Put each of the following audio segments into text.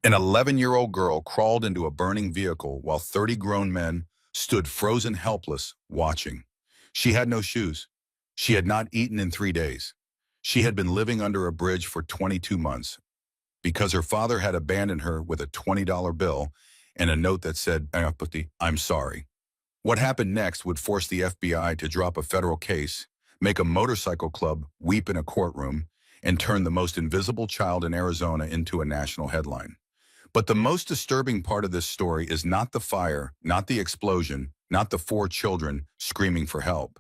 An 11-year-old girl crawled into a burning vehicle while 30 grown men stood frozen helpless, watching. She had no shoes. She had not eaten in 3 days. She had been living under a bridge for 22 months because her father had abandoned her with a $20 bill and a note that said, "I'm sorry." What happened next would force the FBI to drop a federal case, make a motorcycle club weep in a courtroom, and turn the most invisible child in Arizona into a national headline. But the most disturbing part of this story is not the fire, not the explosion, not the 4 children screaming for help.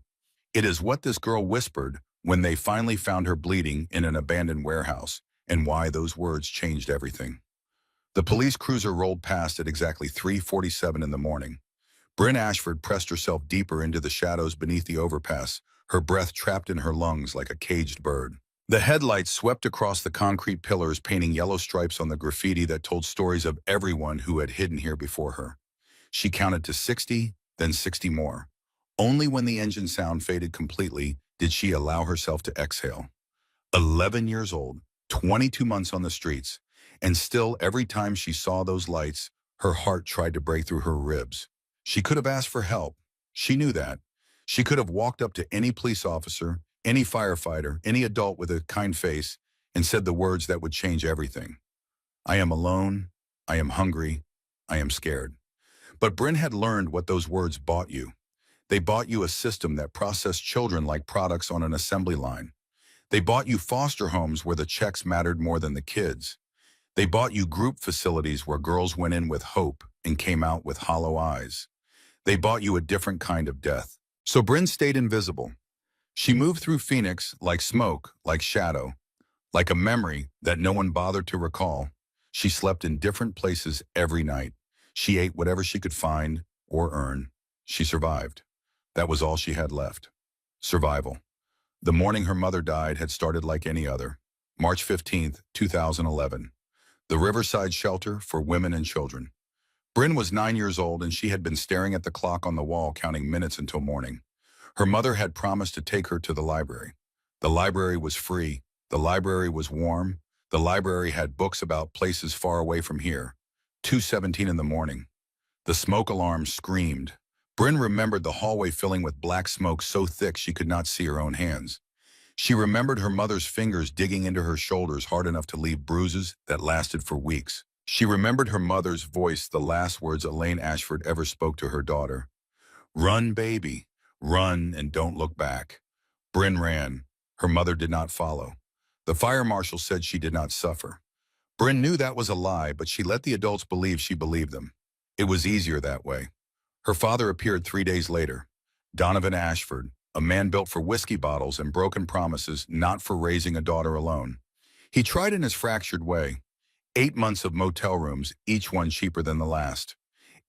It is what this girl whispered when they finally found her bleeding in an abandoned warehouse, and why those words changed everything. The police cruiser rolled past at exactly 3:47 in the morning. Bryn Ashford pressed herself deeper into the shadows beneath the overpass, her breath trapped in her lungs like a caged bird. The headlights swept across the concrete pillars, painting yellow stripes on the graffiti that told stories of everyone who had hidden here before her. She counted to 60, then 60 more. Only when the engine sound faded completely did she allow herself to exhale. 11 years old, 22 months on the streets, and still every time she saw those lights, her heart tried to break through her ribs. She could have asked for help. She knew that. She could have walked up to any police officer, any firefighter, any adult with a kind face, and said the words that would change everything. "I am alone. I am hungry. I am scared." But Bryn had learned what those words bought you. They bought you a system that processed children like products on an assembly line. They bought you foster homes where the checks mattered more than the kids. They bought you group facilities where girls went in with hope and came out with hollow eyes. They bought you a different kind of death. So Bryn stayed invisible. She moved through Phoenix like smoke, like shadow, like a memory that no one bothered to recall. She slept in different places every night. She ate whatever she could find or earn. She survived. That was all she had left. Survival. The morning her mother died had started like any other. March 15th, 2011. The Riverside Shelter for Women and Children. Bryn was 9 years old and she had been staring at the clock on the wall counting minutes until morning. Her mother had promised to take her to the library. The library was free. The library was warm. The library had books about places far away from here. 2:17 in the morning. The smoke alarm screamed. Bryn remembered the hallway filling with black smoke so thick she could not see her own hands. She remembered her mother's fingers digging into her shoulders hard enough to leave bruises that lasted for weeks. She remembered her mother's voice, the last words Elaine Ashford ever spoke to her daughter. "Run, baby. Run and don't look back." Bryn ran. Her mother did not follow. The fire marshal said she did not suffer. Bryn knew that was a lie, but she let the adults believe she believed them. It was easier that way. Her father appeared 3 days later. Donovan Ashford, a man built for whiskey bottles and broken promises, not for raising a daughter alone. He tried in his fractured way. 8 months of motel rooms, each one cheaper than the last.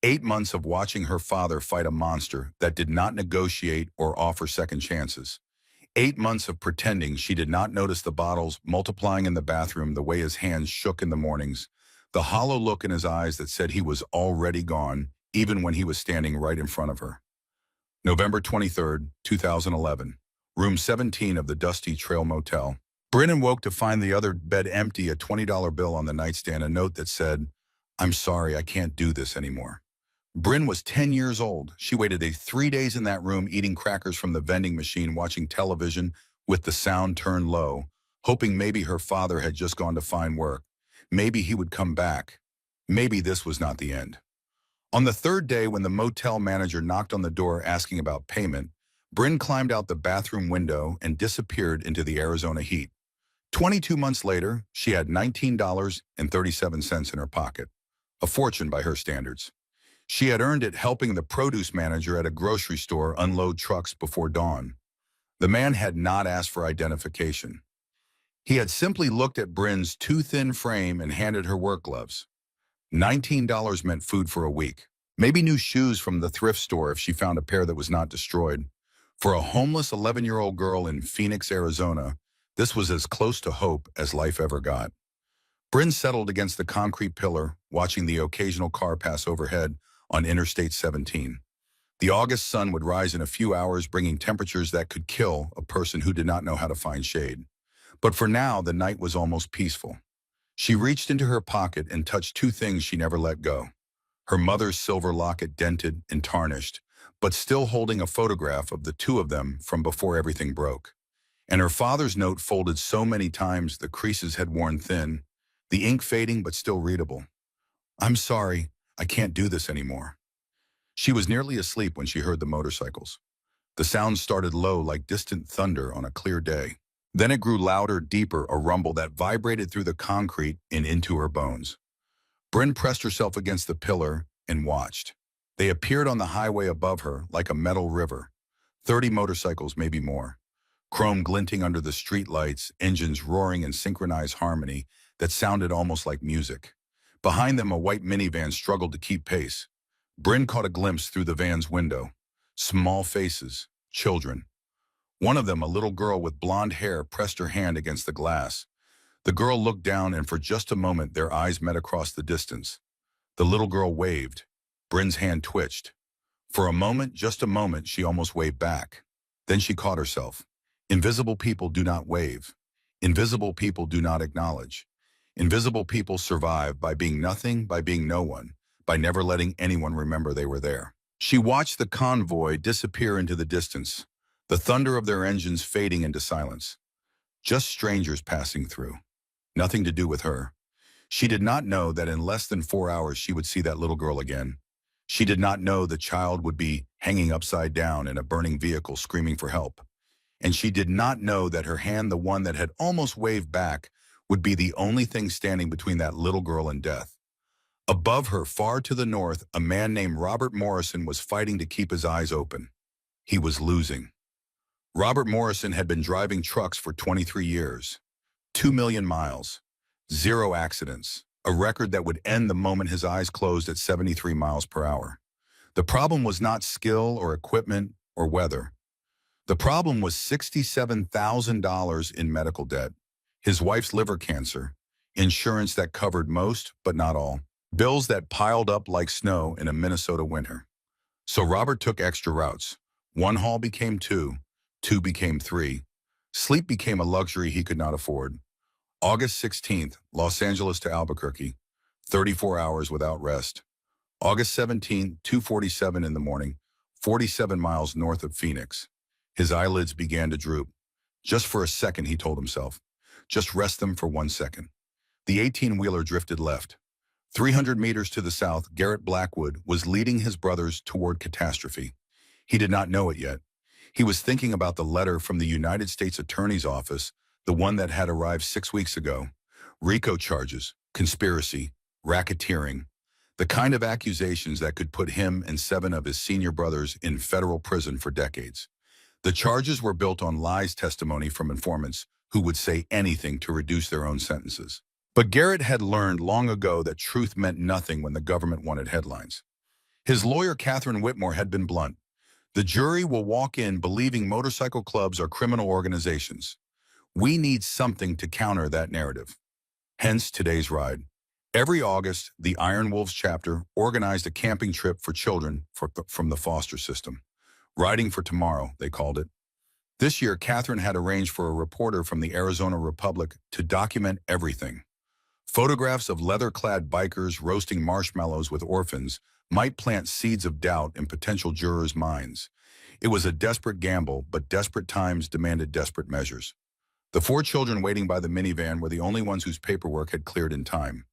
8 months of watching her father fight a monster that did not negotiate or offer second chances. 8 months of pretending she did not notice the bottles multiplying in the bathroom, the way his hands shook in the mornings, the hollow look in his eyes that said he was already gone, even when he was standing right in front of her. November 23rd, 2011. Room 17 of the Dusty Trail Motel. Bryn woke to find the other bed empty, a $20 bill on the nightstand, a note that said, "I'm sorry, I can't do this anymore." Bryn was 10 years old. She waited 3 days in that room, eating crackers from the vending machine, watching television with the sound turned low, hoping maybe her father had just gone to find work. Maybe he would come back. Maybe this was not the end. On the third day, when the motel manager knocked on the door asking about payment, Bryn climbed out the bathroom window and disappeared into the Arizona heat. 22 months later, she had $19.37 in her pocket, a fortune by her standards. She had earned it helping the produce manager at a grocery store unload trucks before dawn. The man had not asked for identification. He had simply looked at Bryn's too thin frame and handed her work gloves. $19 meant food for a week. Maybe new shoes from the thrift store if she found a pair that was not destroyed. For a homeless 11-year-old girl in Phoenix, Arizona, this was as close to hope as life ever got. Bryn settled against the concrete pillar, watching the occasional car pass overhead on Interstate 17. The August sun would rise in a few hours, bringing temperatures that could kill a person who did not know how to find shade. But for now, the night was almost peaceful. She reached into her pocket and touched two things she never let go. Her mother's silver locket, dented and tarnished, but still holding a photograph of the two of them from before everything broke. And her father's note, folded so many times the creases had worn thin, the ink fading but still readable. "I'm sorry, I can't do this anymore." She was nearly asleep when she heard the motorcycles. The sound started low like distant thunder on a clear day. Then it grew louder, deeper, a rumble that vibrated through the concrete and into her bones. Bryn pressed herself against the pillar and watched. They appeared on the highway above her like a metal river. 30 motorcycles, maybe more. Chrome glinting under the street lights, engines roaring in synchronized harmony that sounded almost like music. Behind them, a white minivan struggled to keep pace. Bryn caught a glimpse through the van's window. Small faces, children. One of them, a little girl with blonde hair, pressed her hand against the glass. The girl looked down, and for just a moment their eyes met across the distance. The little girl waved. Bryn's hand twitched. For a moment, just a moment, she almost waved back. Then she caught herself. Invisible people do not wave. Invisible people do not acknowledge. Invisible people survive by being nothing, by being no one, by never letting anyone remember they were there. She watched the convoy disappear into the distance, the thunder of their engines fading into silence. Just strangers passing through. Nothing to do with her. She did not know that in less than 4 hours she would see that little girl again. She did not know the child would be hanging upside down in a burning vehicle screaming for help. And she did not know that her hand, the one that had almost waved back, would be the only thing standing between that little girl and death. Above her, far to the north, a man named Robert Morrison was fighting to keep his eyes open. He was losing. Robert Morrison had been driving trucks for 23 years. 2 million miles. 0 accidents. A record that would end the moment his eyes closed at 73 miles per hour. The problem was not skill or equipment or weather. The problem was $67,000 in medical debt, his wife's liver cancer, insurance that covered most but not all, bills that piled up like snow in a Minnesota winter. So Robert took extra routes. One haul became two became three. Sleep became a luxury he could not afford. August 16th, Los Angeles to Albuquerque, 34 hours without rest. August 17th, 2:47 in the morning, 47 miles north of Phoenix. His eyelids began to droop. Just for a second, he told himself. Just rest them for 1 second. The 18-wheeler drifted left. 300 meters to the south, Garrett Blackwood was leading his brothers toward catastrophe. He did not know it yet. He was thinking about the letter from the United States Attorney's Office, the one that had arrived 6 weeks ago. RICO charges, conspiracy, racketeering, the kind of accusations that could put him and 7 of his senior brothers in federal prison for decades. The charges were built on lies, testimony from informants who would say anything to reduce their own sentences. But Garrett had learned long ago that truth meant nothing when the government wanted headlines. His lawyer, Catherine Whitmore, had been blunt. The jury will walk in believing motorcycle clubs are criminal organizations. We need something to counter that narrative. Hence today's ride. Every August, the Iron Wolves chapter organized a camping trip for children from the foster system. Riding for Tomorrow, they called it. This year, Catherine had arranged for a reporter from the Arizona Republic to document everything. Photographs of leather-clad bikers roasting marshmallows with orphans might plant seeds of doubt in potential jurors' minds. It was a desperate gamble, but desperate times demanded desperate measures. The 4 children waiting by the minivan were the only ones whose paperwork had cleared in time.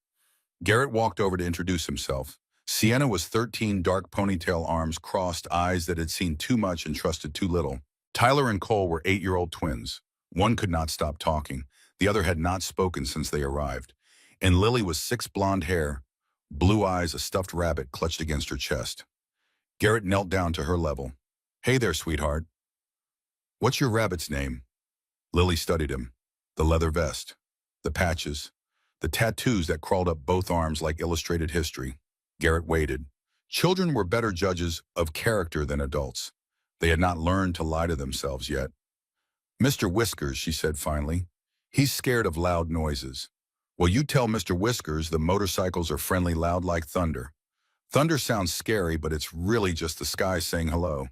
Garrett walked over to introduce himself. Sienna was 13, dark ponytail, arms crossed, eyes that had seen too much and trusted too little. Tyler and Cole were 8-year-old twins. One could not stop talking. The other had not spoken since they arrived. And Lily was 6, blonde hair, blue eyes, a stuffed rabbit clutched against her chest. Garrett knelt down to her level. "Hey there, sweetheart. What's your rabbit's name?" Lily studied him. The leather vest, the patches, the tattoos that crawled up both arms like illustrated history. Garrett waited. Children were better judges of character than adults. They had not learned to lie to themselves yet. "Mr. Whiskers," she said finally. "He's scared of loud noises." "Well, you tell Mr. Whiskers the motorcycles are friendly, loud like thunder." Thunder sounds scary, but it's really just the sky saying hello.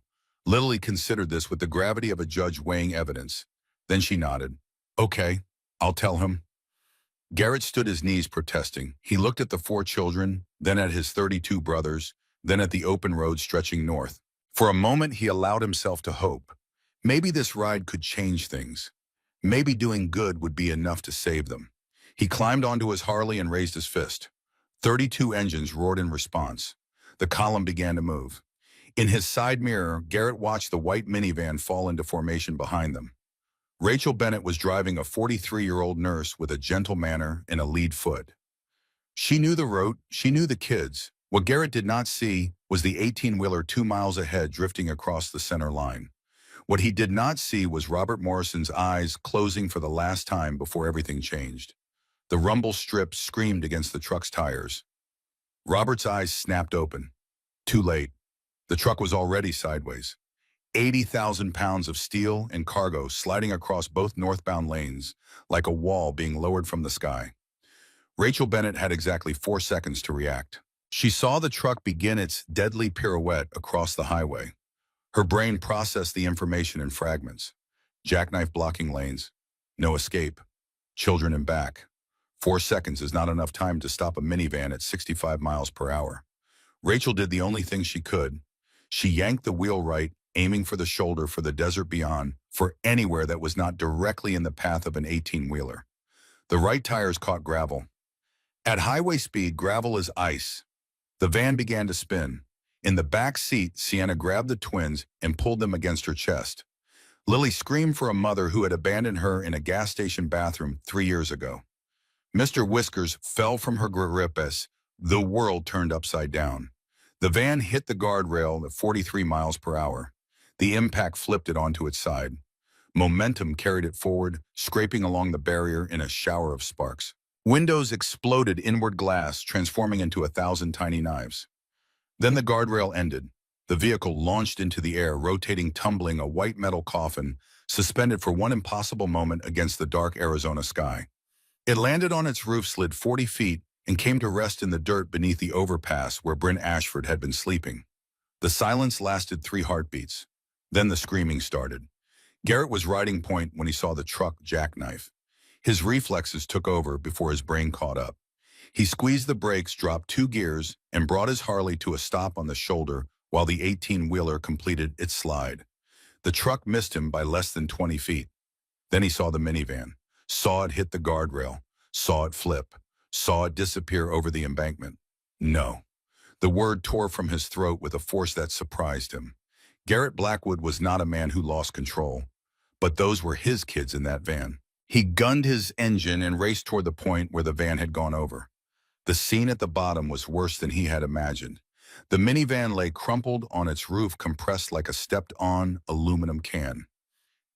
Lily considered this with the gravity of a judge weighing evidence. Then she nodded. "Okay, I'll tell him." Garrett stood his knees protesting. He looked at the 4 children, then at his 32 brothers, then at the open road stretching north. For a moment, he allowed himself to hope. Maybe this ride could change things. Maybe doing good would be enough to save them. He climbed onto his Harley and raised his fist. 32 engines roared in response. The column began to move. In his side mirror, Garrett watched the white minivan fall into formation behind them. Rachel Bennett was driving a 43-year-old nurse with a gentle manner and a lead foot. She knew the route, she knew the kids. What Garrett did not see was the 18-wheeler 2 miles ahead drifting across the center line. What he did not see was Robert Morrison's eyes closing for the last time before everything changed. The rumble strip screamed against the truck's tires. Robert's eyes snapped open. Too late. The truck was already sideways. 80,000 pounds of steel and cargo sliding across both northbound lanes, like a wall being lowered from the sky. Rachel Bennett had exactly 4 seconds to react. She saw the truck begin its deadly pirouette across the highway. Her brain processed the information in fragments. Jackknife blocking lanes. No escape. Children in back. 4 seconds is not enough time to stop a minivan at 65 miles per hour. Rachel did the only thing she could. She yanked the wheel right, aiming for the shoulder, for the desert beyond, for anywhere that was not directly in the path of an 18-wheeler. The right tires caught gravel. At highway speed, gravel is ice. The van began to spin. In the back seat, Sienna grabbed the twins and pulled them against her chest. Lily screamed for a mother who had abandoned her in a gas station bathroom 3 years ago. Mr. Whiskers fell from her grip as the world turned upside down. The van hit the guardrail at 43 miles per hour. The impact flipped it onto its side. Momentum carried it forward, scraping along the barrier in a shower of sparks. Windows exploded inward glass, transforming into 1,000 tiny knives. Then the guardrail ended. The vehicle launched into the air, rotating, tumbling, a white metal coffin, suspended for one impossible moment against the dark Arizona sky. It landed on its roof, slid 40 feet, and came to rest in the dirt beneath the overpass where Bryn Ashford had been sleeping. The silence lasted 3 heartbeats. Then the screaming started. Garrett was riding point when he saw the truck jackknife. His reflexes took over before his brain caught up. He squeezed the brakes, dropped 2 gears, and brought his Harley to a stop on the shoulder while the 18-wheeler completed its slide. The truck missed him by less than 20 feet. Then he saw the minivan, saw it hit the guardrail, saw it flip, saw it disappear over the embankment. No. The word tore from his throat with a force that surprised him. Garrett Blackwood was not a man who lost control, but those were his kids in that van. He gunned his engine and raced toward the point where the van had gone over. The scene at the bottom was worse than he had imagined. The minivan lay crumpled on its roof, compressed like a stepped-on aluminum can.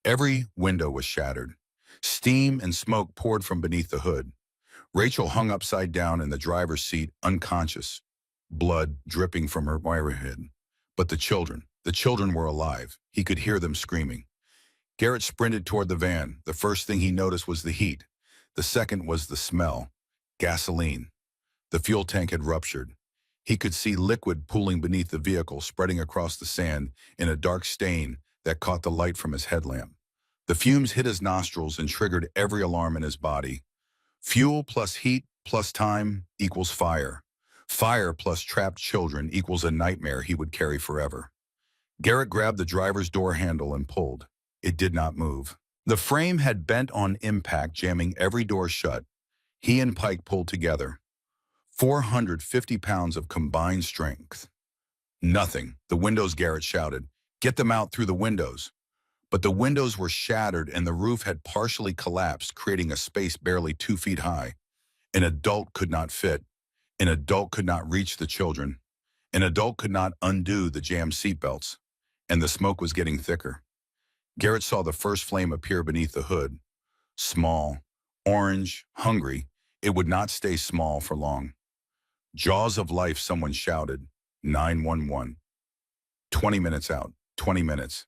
Every window was shattered. Steam and smoke poured from beneath the hood. Rachel hung upside down in the driver's seat, unconscious, blood dripping from her forehead. But the children were alive. He could hear them screaming. Garrett sprinted toward the van. The first thing he noticed was the heat. The second was the smell. Gasoline. The fuel tank had ruptured. He could see liquid pooling beneath the vehicle, spreading across the sand in a dark stain that caught the light from his headlamp. The fumes hit his nostrils and triggered every alarm in his body. Fuel plus heat plus time equals fire. Fire plus trapped children equals a nightmare he would carry forever. Garrett grabbed the driver's door handle and pulled. It did not move. The frame had bent on impact, jamming every door shut. He and Pike pulled together. 450 pounds of combined strength. Nothing. The windows, Garrett shouted. Get them out through the windows. But the windows were shattered and the roof had partially collapsed, creating a space barely 2 feet high. An adult could not fit. An adult could not reach the children. An adult could not undo the jammed seatbelts. And the smoke was getting thicker. Garrett saw the first flame appear beneath the hood. Small, orange, hungry, it would not stay small for long. Jaws of life, someone shouted. 911. 20 minutes out. 20 minutes.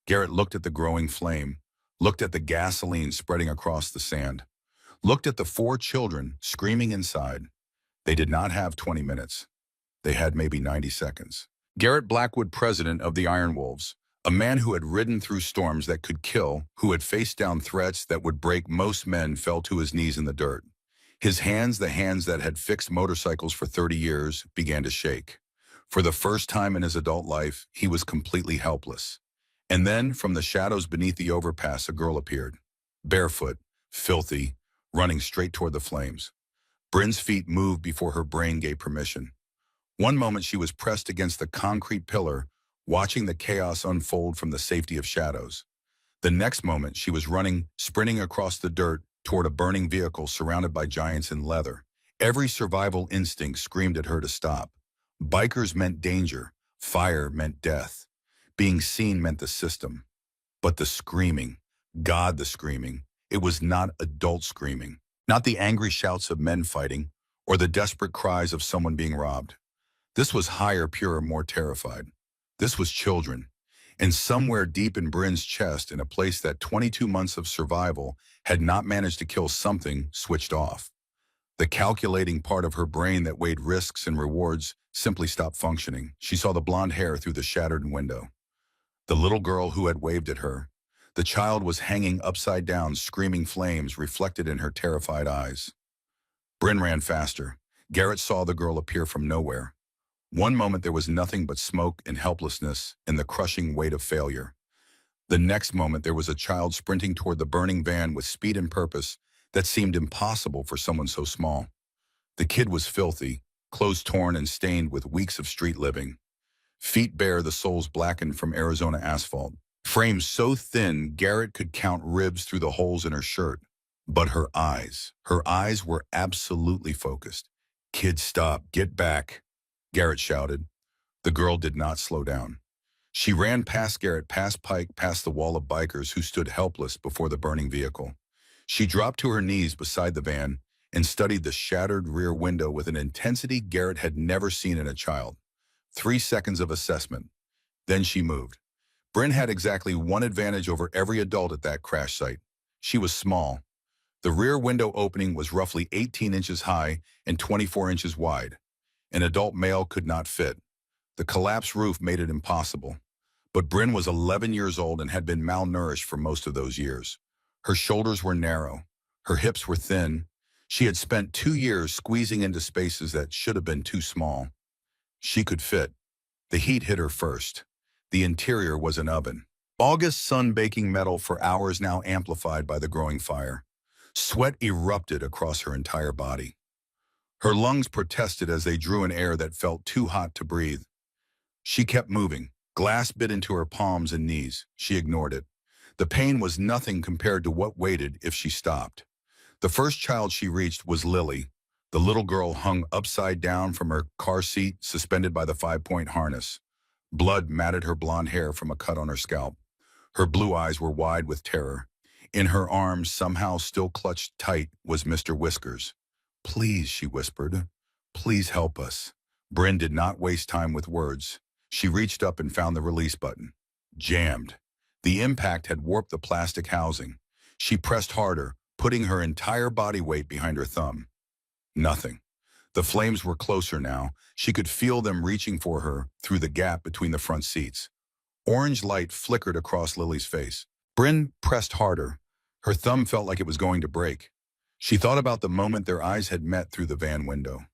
Garrett looked at the growing flame, looked at the gasoline spreading across the sand, looked at the 4 children screaming inside. They did not have 20 minutes. They had maybe 90 seconds. Garrett Blackwood, president of the Iron Wolves, a man who had ridden through storms that could kill, who had faced down threats that would break most men, fell to his knees in the dirt. His hands, the hands that had fixed motorcycles for 30 years, began to shake. For the first time in his adult life, he was completely helpless. And then, from the shadows beneath the overpass, a girl appeared. Barefoot, filthy, running straight toward the flames. Bryn's feet moved before her brain gave permission. One moment she was pressed against the concrete pillar, watching the chaos unfold from the safety of shadows. The next moment she was running, sprinting across the dirt toward a burning vehicle surrounded by giants in leather. Every survival instinct screamed at her to stop. Bikers meant danger. Fire meant death. Being seen meant the system. But the screaming, God, the screaming, it was not adult screaming. Not the angry shouts of men fighting or the desperate cries of someone being robbed. This was higher, purer, more terrified. This was children. And somewhere deep in Bryn's chest, in a place that 22 months of survival had not managed to kill, something switched off. The calculating part of her brain that weighed risks and rewards simply stopped functioning. She saw the blonde hair through the shattered window. The little girl who had waved at her. The child was hanging upside down, screaming, flames reflected in her terrified eyes. Bryn ran faster. Garrett saw the girl appear from nowhere. One moment there was nothing but smoke and helplessness and the crushing weight of failure. The next moment there was a child sprinting toward the burning van with speed and purpose that seemed impossible for someone so small. The kid was filthy, clothes torn and stained with weeks of street living. Feet bare, the soles blackened from Arizona asphalt. Frame so thin Garrett could count ribs through the holes in her shirt. But her eyes were absolutely focused. "Kid, stop, get back," Garrett shouted. The girl did not slow down. She ran past Garrett, past Pike, past the wall of bikers who stood helpless before the burning vehicle. She dropped to her knees beside the van and studied the shattered rear window with an intensity Garrett had never seen in a child. 3 seconds of assessment. Then she moved. Bryn had exactly one advantage over every adult at that crash site. She was small. The rear window opening was roughly 18 inches high and 24 inches wide. An adult male could not fit. The collapsed roof made it impossible. But Bryn was 11 years old and had been malnourished for most of those years. Her shoulders were narrow. Her hips were thin. She had spent 2 years squeezing into spaces that should have been too small. She could fit. The heat hit her first. The interior was an oven. August sun baking metal for hours, now amplified by the growing fire. Sweat erupted across her entire body. Her lungs protested as they drew in air that felt too hot to breathe. She kept moving. Glass bit into her palms and knees. She ignored it. The pain was nothing compared to what waited if she stopped. The first child she reached was Lily. The little girl hung upside down from her car seat, suspended by the 5-point harness. Blood matted her blonde hair from a cut on her scalp. Her blue eyes were wide with terror. In her arms, somehow still clutched tight, was Mr. Whiskers. "Please," she whispered. "Please help us." Bryn did not waste time with words. She reached up and found the release button. Jammed. The impact had warped the plastic housing. She pressed harder, putting her entire body weight behind her thumb. Nothing. The flames were closer now. She could feel them reaching for her through the gap between the front seats. Orange light flickered across Lily's face. Bryn pressed harder. Her thumb felt like it was going to break. She thought about the moment their eyes had met through the van window.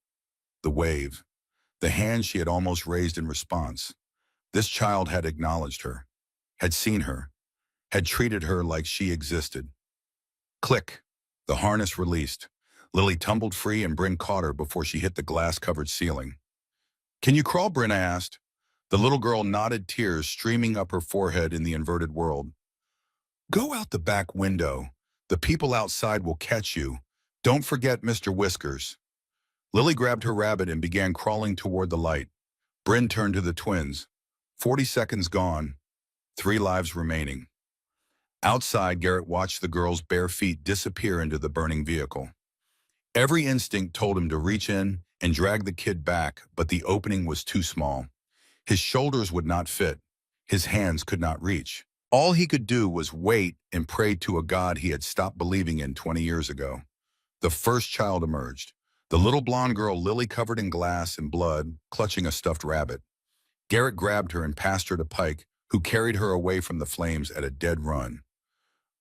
The wave. The hand she had almost raised in response. This child had acknowledged her, had seen her, had treated her like she existed. Click. The harness released. Lily tumbled free and Bryn caught her before she hit the glass-covered ceiling. "Can you crawl, Bryn?" I asked. The little girl nodded, tears streaming up her forehead in the inverted world. "Go out the back window. The people outside will catch you. Don't forget Mr. Whiskers." Lily grabbed her rabbit and began crawling toward the light. Bryn turned to the twins. 40 seconds gone. 3 lives remaining. Outside, Garrett watched the girl's bare feet disappear into the burning vehicle. Every instinct told him to reach in and drag the kid back, but the opening was too small. His shoulders would not fit. His hands could not reach. All he could do was wait and pray to a God he had stopped believing in 20 years ago. The first child emerged. The little blonde girl, Lily, covered in glass and blood, clutching a stuffed rabbit. Garrett grabbed her and passed her to Pike, who carried her away from the flames at a dead run.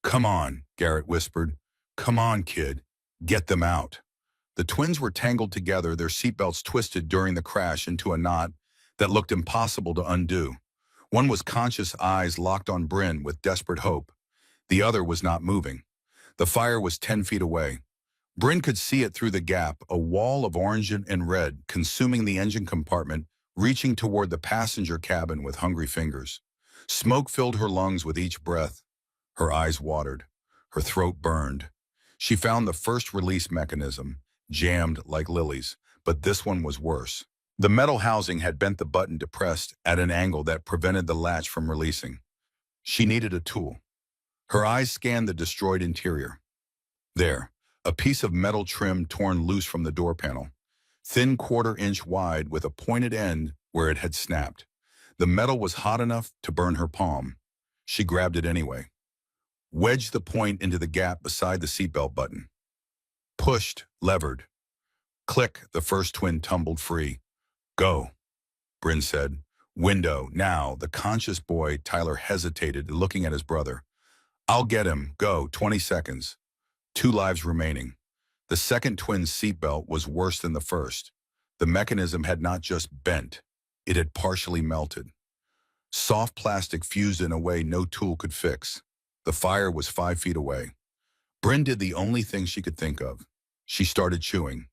"Come on," Garrett whispered. "Come on, kid. Get them out." The twins were tangled together, their seatbelts twisted during the crash into a knot that looked impossible to undo. One was conscious, eyes locked on Bryn with desperate hope. The other was not moving. The fire was 10 feet away. Bryn could see it through the gap, a wall of orange and red, consuming the engine compartment, reaching toward the passenger cabin with hungry fingers. Smoke filled her lungs with each breath. Her eyes watered. Her throat burned. She found the first release mechanism, jammed like Lily's, but this one was worse. The metal housing had bent the button depressed at an angle that prevented the latch from releasing. She needed a tool. Her eyes scanned the destroyed interior. There, a piece of metal trim torn loose from the door panel, thin 1/4 inch wide with a pointed end where it had snapped. The metal was hot enough to burn her palm. She grabbed it anyway. Wedged the point into the gap beside the seatbelt button. Pushed, levered. Click, the first twin tumbled free. Go, Bryn said. Window, now. The conscious boy, Tyler, hesitated, looking at his brother. I'll get him. Go, 20 seconds. 2 lives remaining. The second twin's seatbelt was worse than the first. The mechanism had not just bent, it had partially melted. Soft plastic fused in a way no tool could fix. The fire was 5 feet away. Bryn did the only thing she could think of. She started chewing.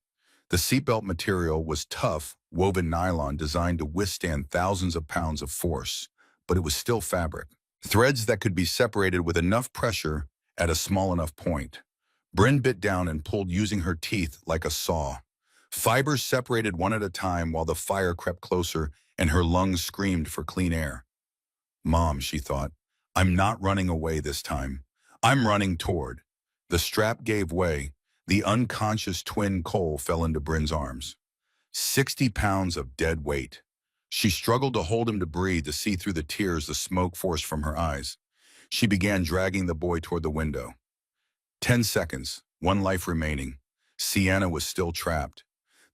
The seatbelt material was tough, woven nylon designed to withstand thousands of pounds of force, but it was still fabric. Threads that could be separated with enough pressure at a small enough point. Bryn bit down and pulled using her teeth like a saw. Fibers separated one at a time while the fire crept closer and her lungs screamed for clean air. Mom, she thought, I'm not running away this time. I'm running toward. The strap gave way. The unconscious twin Cole fell into Bryn's arms. 60 pounds of dead weight. She struggled to hold him to breathe, to see through the tears the smoke forced from her eyes. She began dragging the boy toward the window. 10 seconds, 1 life remaining. Sienna was still trapped.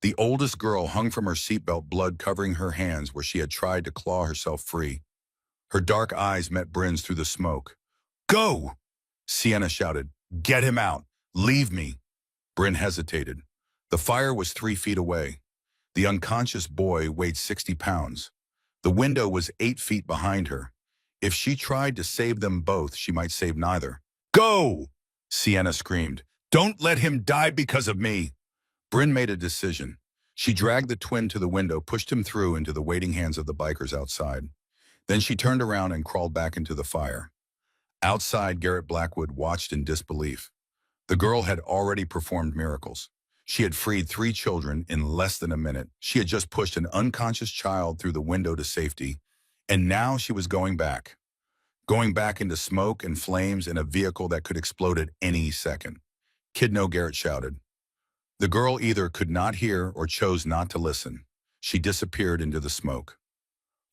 The oldest girl hung from her seatbelt, blood covering her hands where she had tried to claw herself free. Her dark eyes met Bryn's through the smoke. Go! Sienna shouted. Get him out. Leave me. Bryn hesitated. The fire was 3 feet away. The unconscious boy weighed 60 pounds. The window was 8 feet behind her. If she tried to save them both, she might save neither. Go! Sienna screamed. Don't let him die because of me. Bryn made a decision. She dragged the twin to the window, pushed him through into the waiting hands of the bikers outside. Then she turned around and crawled back into the fire. Outside, Garrett Blackwood watched in disbelief. The girl had already performed miracles. She had freed 3 children in less than a minute. She had just pushed an unconscious child through the window to safety. And now she was going back. Going back into smoke and flames in a vehicle that could explode at any second. Kid no, Garrett shouted. The girl either could not hear or chose not to listen. She disappeared into the smoke.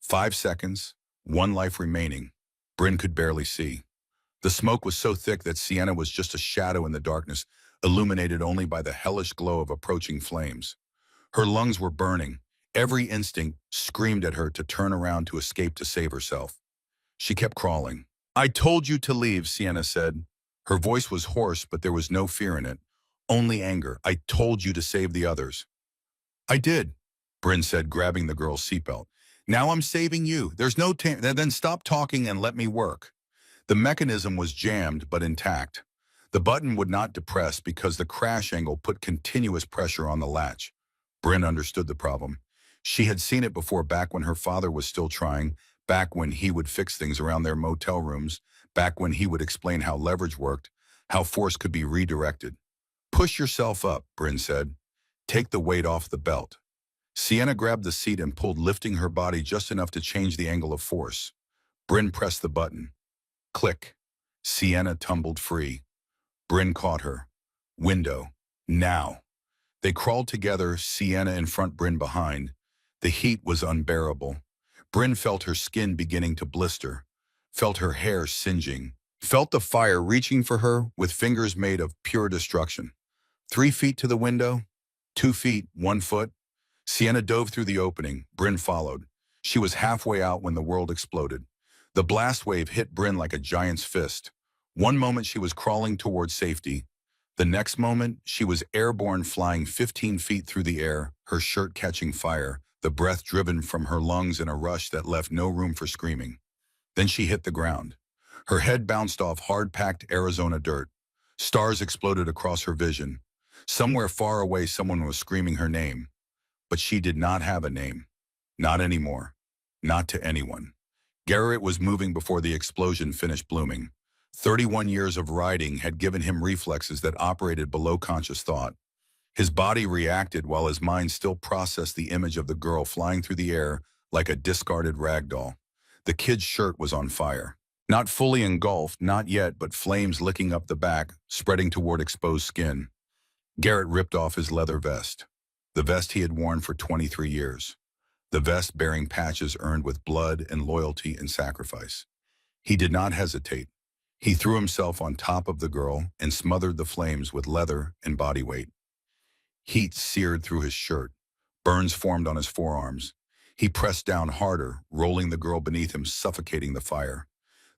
5 seconds, 1 life remaining. Bryn could barely see. The smoke was so thick that Sienna was just a shadow in the darkness, illuminated only by the hellish glow of approaching flames. Her lungs were burning. Every instinct screamed at her to turn around to escape, to save herself. She kept crawling. I told you to leave, Sienna said. Her voice was hoarse, but there was no fear in it, only anger. I told you to save the others. I did, Bryn said, grabbing the girl's seatbelt. Now I'm saving you. There's no time. Then stop talking and let me work. The mechanism was jammed but intact. The button would not depress because the crash angle put continuous pressure on the latch. Bryn understood the problem. She had seen it before, back when her father was still trying, back when he would fix things around their motel rooms, back when he would explain how leverage worked, how force could be redirected. Push yourself up, Bryn said. Take the weight off the belt. Sienna grabbed the seat and pulled, lifting her body just enough to change the angle of force. Bryn pressed the button. Click. Sienna tumbled free. Bryn caught her. Window. Now. They crawled together, Sienna in front, Bryn behind. The heat was unbearable. Bryn felt her skin beginning to blister, felt her hair singeing, felt the fire reaching for her with fingers made of pure destruction. 3 feet to the window, 2 feet, 1 foot. Sienna dove through the opening. Bryn followed. She was halfway out when the world exploded. The blast wave hit Bryn like a giant's fist. One moment she was crawling towards safety. The next moment, she was airborne, flying 15 feet through the air, her shirt catching fire, the breath driven from her lungs in a rush that left no room for screaming. Then she hit the ground. Her head bounced off hard-packed Arizona dirt. Stars exploded across her vision. Somewhere far away, someone was screaming her name. But she did not have a name. Not anymore. Not to anyone. Garrett was moving before the explosion finished blooming. 31 years of riding had given him reflexes that operated below conscious thought. His body reacted while his mind still processed the image of the girl flying through the air like a discarded rag doll. The kid's shirt was on fire. Not fully engulfed, not yet, but flames licking up the back, spreading toward exposed skin. Garrett ripped off his leather vest. The vest he had worn for 23 years. The vest bearing patches earned with blood and loyalty and sacrifice. He did not hesitate. He threw himself on top of the girl and smothered the flames with leather and body weight. Heat seared through his shirt. Burns formed on his forearms. He pressed down harder, rolling the girl beneath him, suffocating the fire.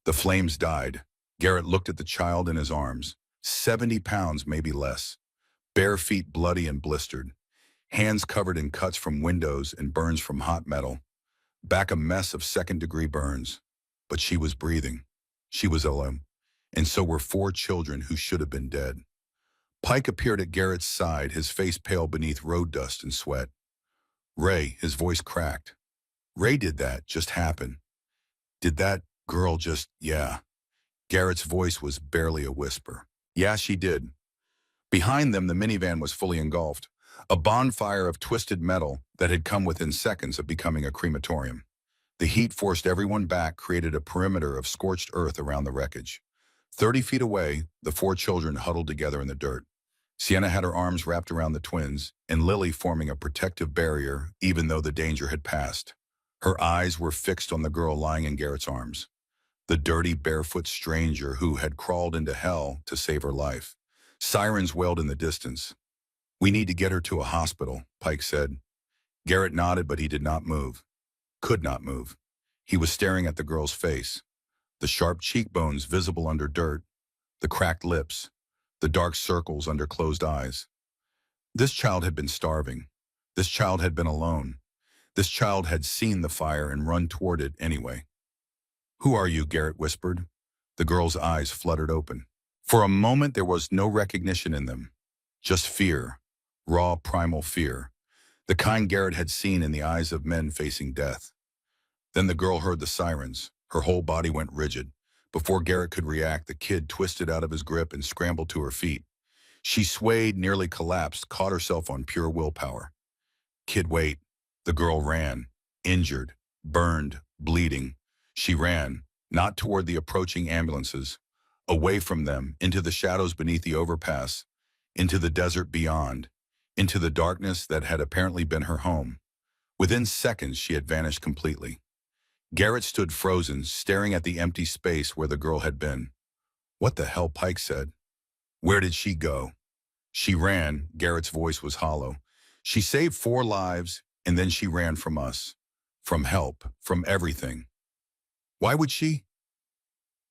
The flames died. Garrett looked at the child in his arms. 70 pounds, maybe less. Bare feet bloody and blistered. Hands covered in cuts from windows and burns from hot metal. Back a mess of second-degree burns. But she was breathing. She was alive. And so were 4 children who should have been dead. Pike appeared at Garrett's side, his face pale beneath road dust and sweat. Ray, his voice cracked. Ray did that, just happen. Did that girl just, yeah. Garrett's voice was barely a whisper. Yeah, she did. Behind them, the minivan was fully engulfed. A bonfire of twisted metal that had come within seconds of becoming a crematorium. The heat forced everyone back, created a perimeter of scorched earth around the wreckage. 30 feet away, the 4 children huddled together in the dirt. Sienna had her arms wrapped around the twins, and Lily forming a protective barrier, even though the danger had passed. Her eyes were fixed on the girl lying in Garrett's arms. The dirty, barefoot stranger who had crawled into hell to save her life. Sirens wailed in the distance. We need to get her to a hospital, Pike said. Garrett nodded, but he did not move. Could not move. He was staring at the girl's face. The sharp cheekbones visible under dirt, the cracked lips, the dark circles under closed eyes. This child had been starving. This child had been alone. This child had seen the fire and run toward it anyway. Who are you? Garrett whispered. The girl's eyes fluttered open. For a moment there was no recognition in them. Just fear. Raw, primal fear. The kind Garrett had seen in the eyes of men facing death. Then the girl heard the sirens. Her whole body went rigid. Before Garrett could react, the kid twisted out of his grip and scrambled to her feet. She swayed, nearly collapsed, caught herself on pure willpower. Kid, wait. The girl ran, injured, burned, bleeding. She ran, not toward the approaching ambulances, away from them, into the shadows beneath the overpass, into the desert beyond, into the darkness that had apparently been her home. Within seconds, she had vanished completely. Garrett stood frozen, staring at the empty space where the girl had been. What the hell? Pike said. Where did she go? She ran. Garrett's voice was hollow. She saved 4 lives, and then she ran from us. From help, from everything. Why would she?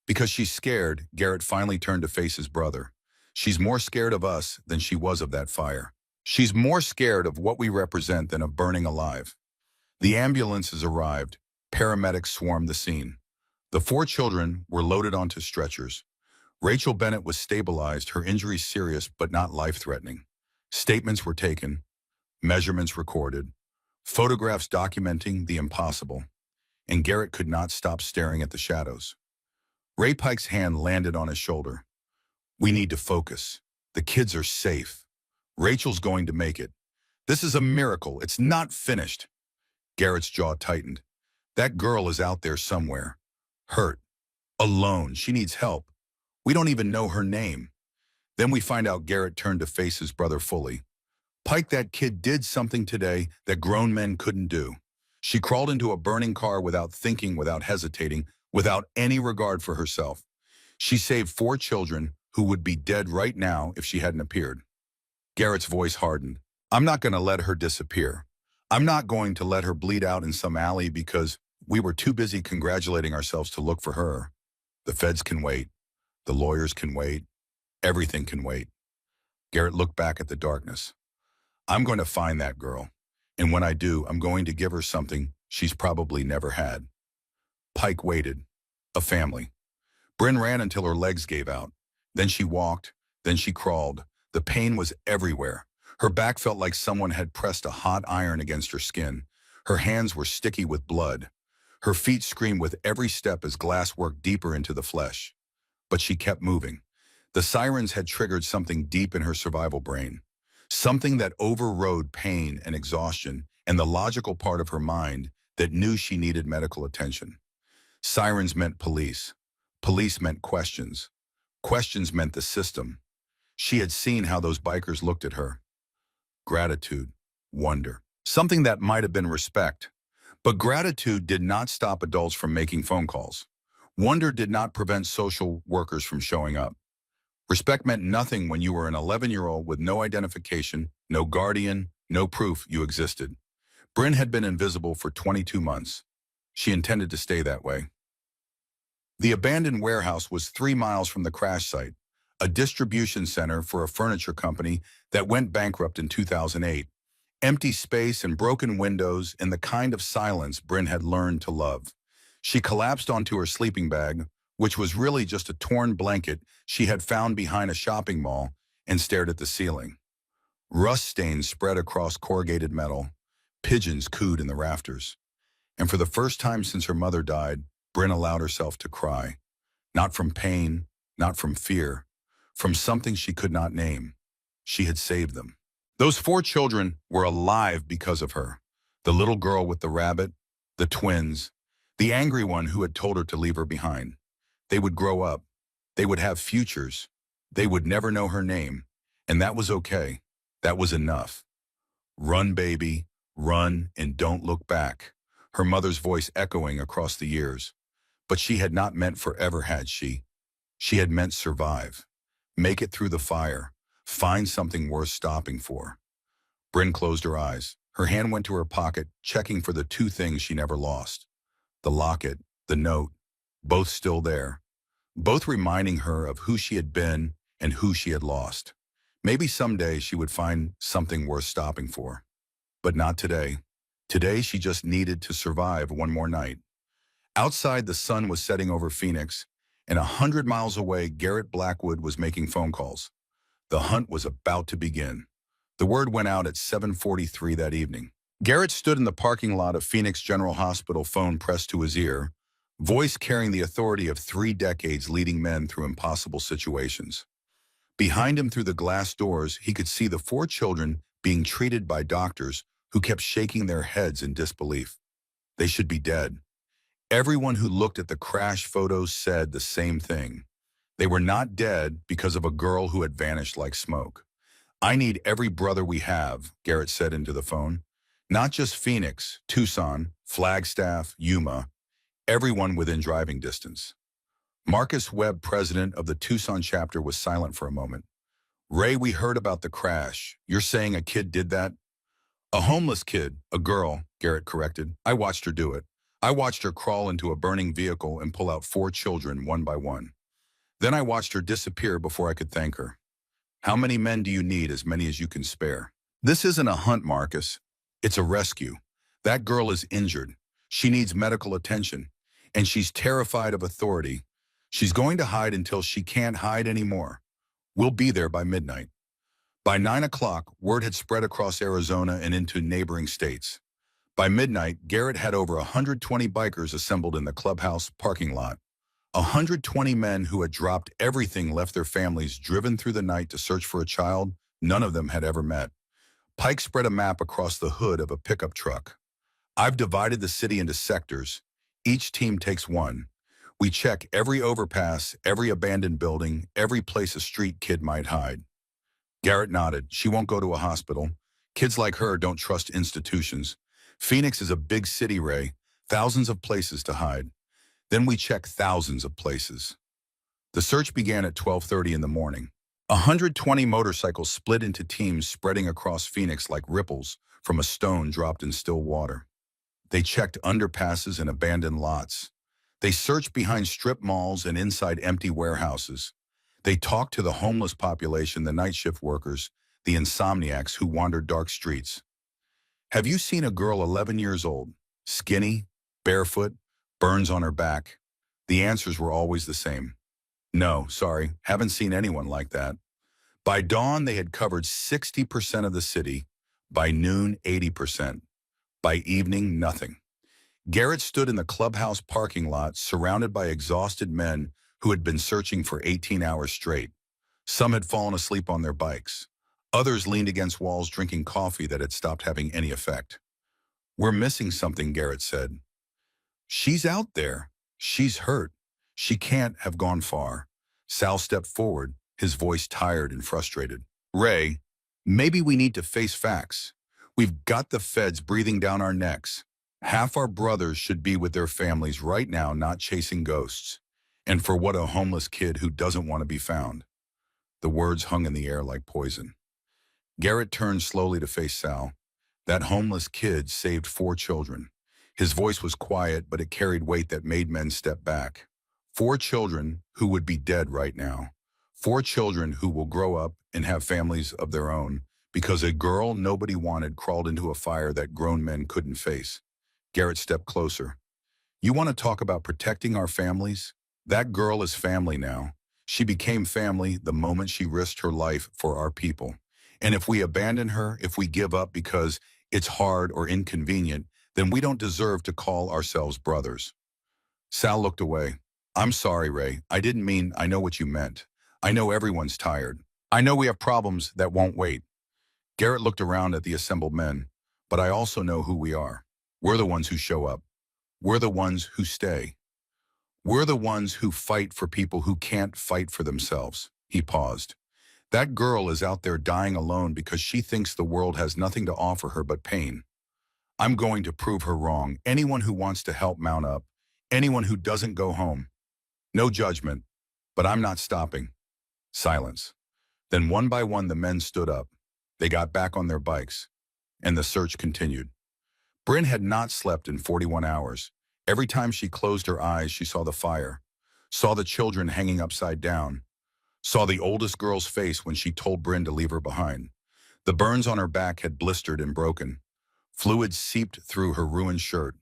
Because she's scared. Garrett finally turned to face his brother. She's more scared of us than she was of that fire. She's more scared of what we represent than of burning alive. The ambulances arrived. Paramedics swarmed the scene. The 4 children were loaded onto stretchers. Rachel Bennett was stabilized, her injuries serious but not life-threatening. Statements were taken, measurements recorded, photographs documenting the impossible, and Garrett could not stop staring at the shadows. Ray Pike's hand landed on his shoulder. We need to focus. The kids are safe. Rachel's going to make it. This is a miracle. It's not finished. Garrett's jaw tightened. That girl is out there somewhere. Hurt. Alone. She needs help. We don't even know her name. Then we find out Garrett turned to face his brother fully. Pike, that kid did something today that grown men couldn't do. She crawled into a burning car without thinking, without hesitating, without any regard for herself. She saved 4 children who would be dead right now if she hadn't appeared. Garrett's voice hardened. I'm not going to let her disappear. I'm not going to let her bleed out in some alley because we were too busy congratulating ourselves to look for her. The feds can wait. The lawyers can wait. Everything can wait. Garrett looked back at the darkness. I'm going to find that girl. And when I do, I'm going to give her something she's probably never had. Pike waited. A family. Bryn ran until her legs gave out. Then she walked. Then she crawled. The pain was everywhere. Her back felt like someone had pressed a hot iron against her skin. Her hands were sticky with blood. Her feet screamed with every step as glass worked deeper into the flesh. But she kept moving. The sirens had triggered something deep in her survival brain. Something that overrode pain and exhaustion and the logical part of her mind that knew she needed medical attention. Sirens meant police. Police meant questions. Questions meant the system. She had seen how those bikers looked at her. Gratitude, wonder, something that might have been respect. But gratitude did not stop adults from making phone calls. Wonder did not prevent social workers from showing up. Respect meant nothing when you were an 11-year-old with no identification, no guardian, no proof you existed. Bryn had been invisible for 22 months. She intended to stay that way. The abandoned warehouse was 3 miles from the crash site, a distribution center for a furniture company that went bankrupt in 2008. Empty space and broken windows and the kind of silence Bryn had learned to love. She collapsed onto her sleeping bag, which was really just a torn blanket she had found behind a shopping mall, and stared at the ceiling. Rust stains spread across corrugated metal. Pigeons cooed in the rafters. And for the first time since her mother died, Bryn allowed herself to cry. Not from pain, not from fear, from something she could not name. She had saved them. Those 4 children were alive because of her. The little girl with the rabbit, the twins, the angry one who had told her to leave her behind. They would grow up. They would have futures. They would never know her name. And that was okay. That was enough. Run, baby, run, and don't look back. Her mother's voice echoing across the years. But she had not meant forever, had she? She had meant survive. Make it through the fire. Find something worth stopping for. Bryn closed her eyes. Her hand went to her pocket, checking for the 2 things she never lost. The locket, the note, both still there. Both reminding her of who she had been and who she had lost. Maybe someday she would find something worth stopping for. But not today. Today she just needed to survive one more night. Outside, the sun was setting over Phoenix, and 100 miles away, Garrett Blackwood was making phone calls. The hunt was about to begin. The word went out at 7:43 that evening. Garrett stood in the parking lot of Phoenix General Hospital, phone pressed to his ear, voice carrying the authority of 3 decades leading men through impossible situations. Behind him through the glass doors, he could see the 4 children being treated by doctors who kept shaking their heads in disbelief. They should be dead. Everyone who looked at the crash photos said the same thing. They were not dead because of a girl who had vanished like smoke. I need every brother we have, Garrett said into the phone. Not just Phoenix, Tucson, Flagstaff, Yuma, everyone within driving distance. Marcus Webb, president of the Tucson chapter, was silent for a moment. Ray, we heard about the crash. You're saying a kid did that? A homeless kid, a girl, Garrett corrected. I watched her do it. I watched her crawl into a burning vehicle and pull out 4 children one by one. Then I watched her disappear before I could thank her. How many men do you need? As many as you can spare. This isn't a hunt, Marcus. It's a rescue. That girl is injured. She needs medical attention. And she's terrified of authority. She's going to hide until she can't hide anymore. We'll be there by midnight. By 9 o'clock, word had spread across Arizona and into neighboring states. By midnight, Garrett had over 120 bikers assembled in the clubhouse parking lot. 120 men who had dropped everything, left their families, driven through the night to search for a child none of them had ever met. Pike spread a map across the hood of a pickup truck. I've divided the city into sectors. Each team takes one. We check every overpass, every abandoned building, every place a street kid might hide. Garrett nodded. She won't go to a hospital. Kids like her don't trust institutions. Phoenix is a big city, Ray. Thousands of places to hide. Then we check thousands of places. The search began at 12:30 in the morning. 120 motorcycles split into teams, spreading across Phoenix like ripples from a stone dropped in still water. They checked underpasses and abandoned lots. They searched behind strip malls and inside empty warehouses. They talked to the homeless population, the night shift workers, the insomniacs who wandered dark streets. Have you seen a girl 11 years old, skinny, barefoot, burns on her back? The answers were always the same. No, sorry, haven't seen anyone like that. By dawn, they had covered 60% of the city. By noon, 80%. By evening, nothing. Garrett stood in the clubhouse parking lot, surrounded by exhausted men who had been searching for 18 hours straight. Some had fallen asleep on their bikes. Others leaned against walls drinking coffee that had stopped having any effect. "We're missing something," Garrett said. "She's out there. She's hurt. She can't have gone far." Sal stepped forward, his voice tired and frustrated. "Ray, maybe we need to face facts. We've got the feds breathing down our necks. Half our brothers should be with their families right now, not chasing ghosts. And for what a homeless kid who doesn't want to be found." The words hung in the air like poison. Garrett turned slowly to face Sal. That homeless kid saved 4 children. His voice was quiet, but it carried weight that made men step back. 4 children who would be dead right now. 4 children who will grow up and have families of their own because a girl nobody wanted crawled into a fire that grown men couldn't face. Garrett stepped closer. "You want to talk about protecting our families? That girl is family now. She became family the moment she risked her life for our people. And if we abandon her, if we give up because it's hard or inconvenient, then we don't deserve to call ourselves brothers." Sal looked away. "I'm sorry, Ray. I didn't mean I know what you meant. I know everyone's tired. I know we have problems that won't wait." Garrett looked around at the assembled men. "But I also know who we are. We're the ones who show up. We're the ones who stay. We're the ones who fight for people who can't fight for themselves." He paused. "That girl is out there dying alone because she thinks the world has nothing to offer her but pain. I'm going to prove her wrong. Anyone who wants to help mount up. Anyone who doesn't go home. No judgment, but I'm not stopping." Silence. Then one by one the men stood up. They got back on their bikes, and the search continued. Bryn had not slept in 41 hours. Every time she closed her eyes, she saw the fire, saw the children hanging upside down, saw the oldest girl's face when she told Bryn to leave her behind. The burns on her back had blistered and broken. Fluid seeped through her ruined shirt.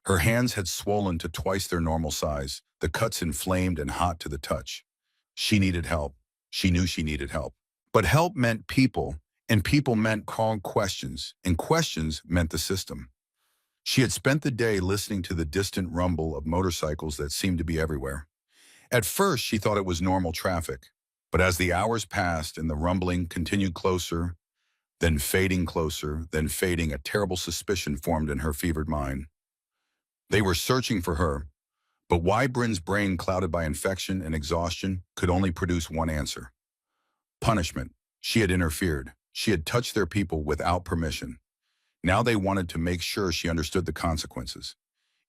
Her hands had swollen to twice their normal size, the cuts inflamed and hot to the touch. She needed help. She knew she needed help. But help meant people, and people meant calling questions, and questions meant the system. She had spent the day listening to the distant rumble of motorcycles that seemed to be everywhere. At first, she thought it was normal traffic, but as the hours passed and the rumbling continued closer, then fading closer, then fading, a terrible suspicion formed in her fevered mind. They were searching for her, but why Bryn's brain, clouded by infection and exhaustion, could only produce one answer. Punishment. She had interfered. She had touched their people without permission. Now they wanted to make sure she understood the consequences.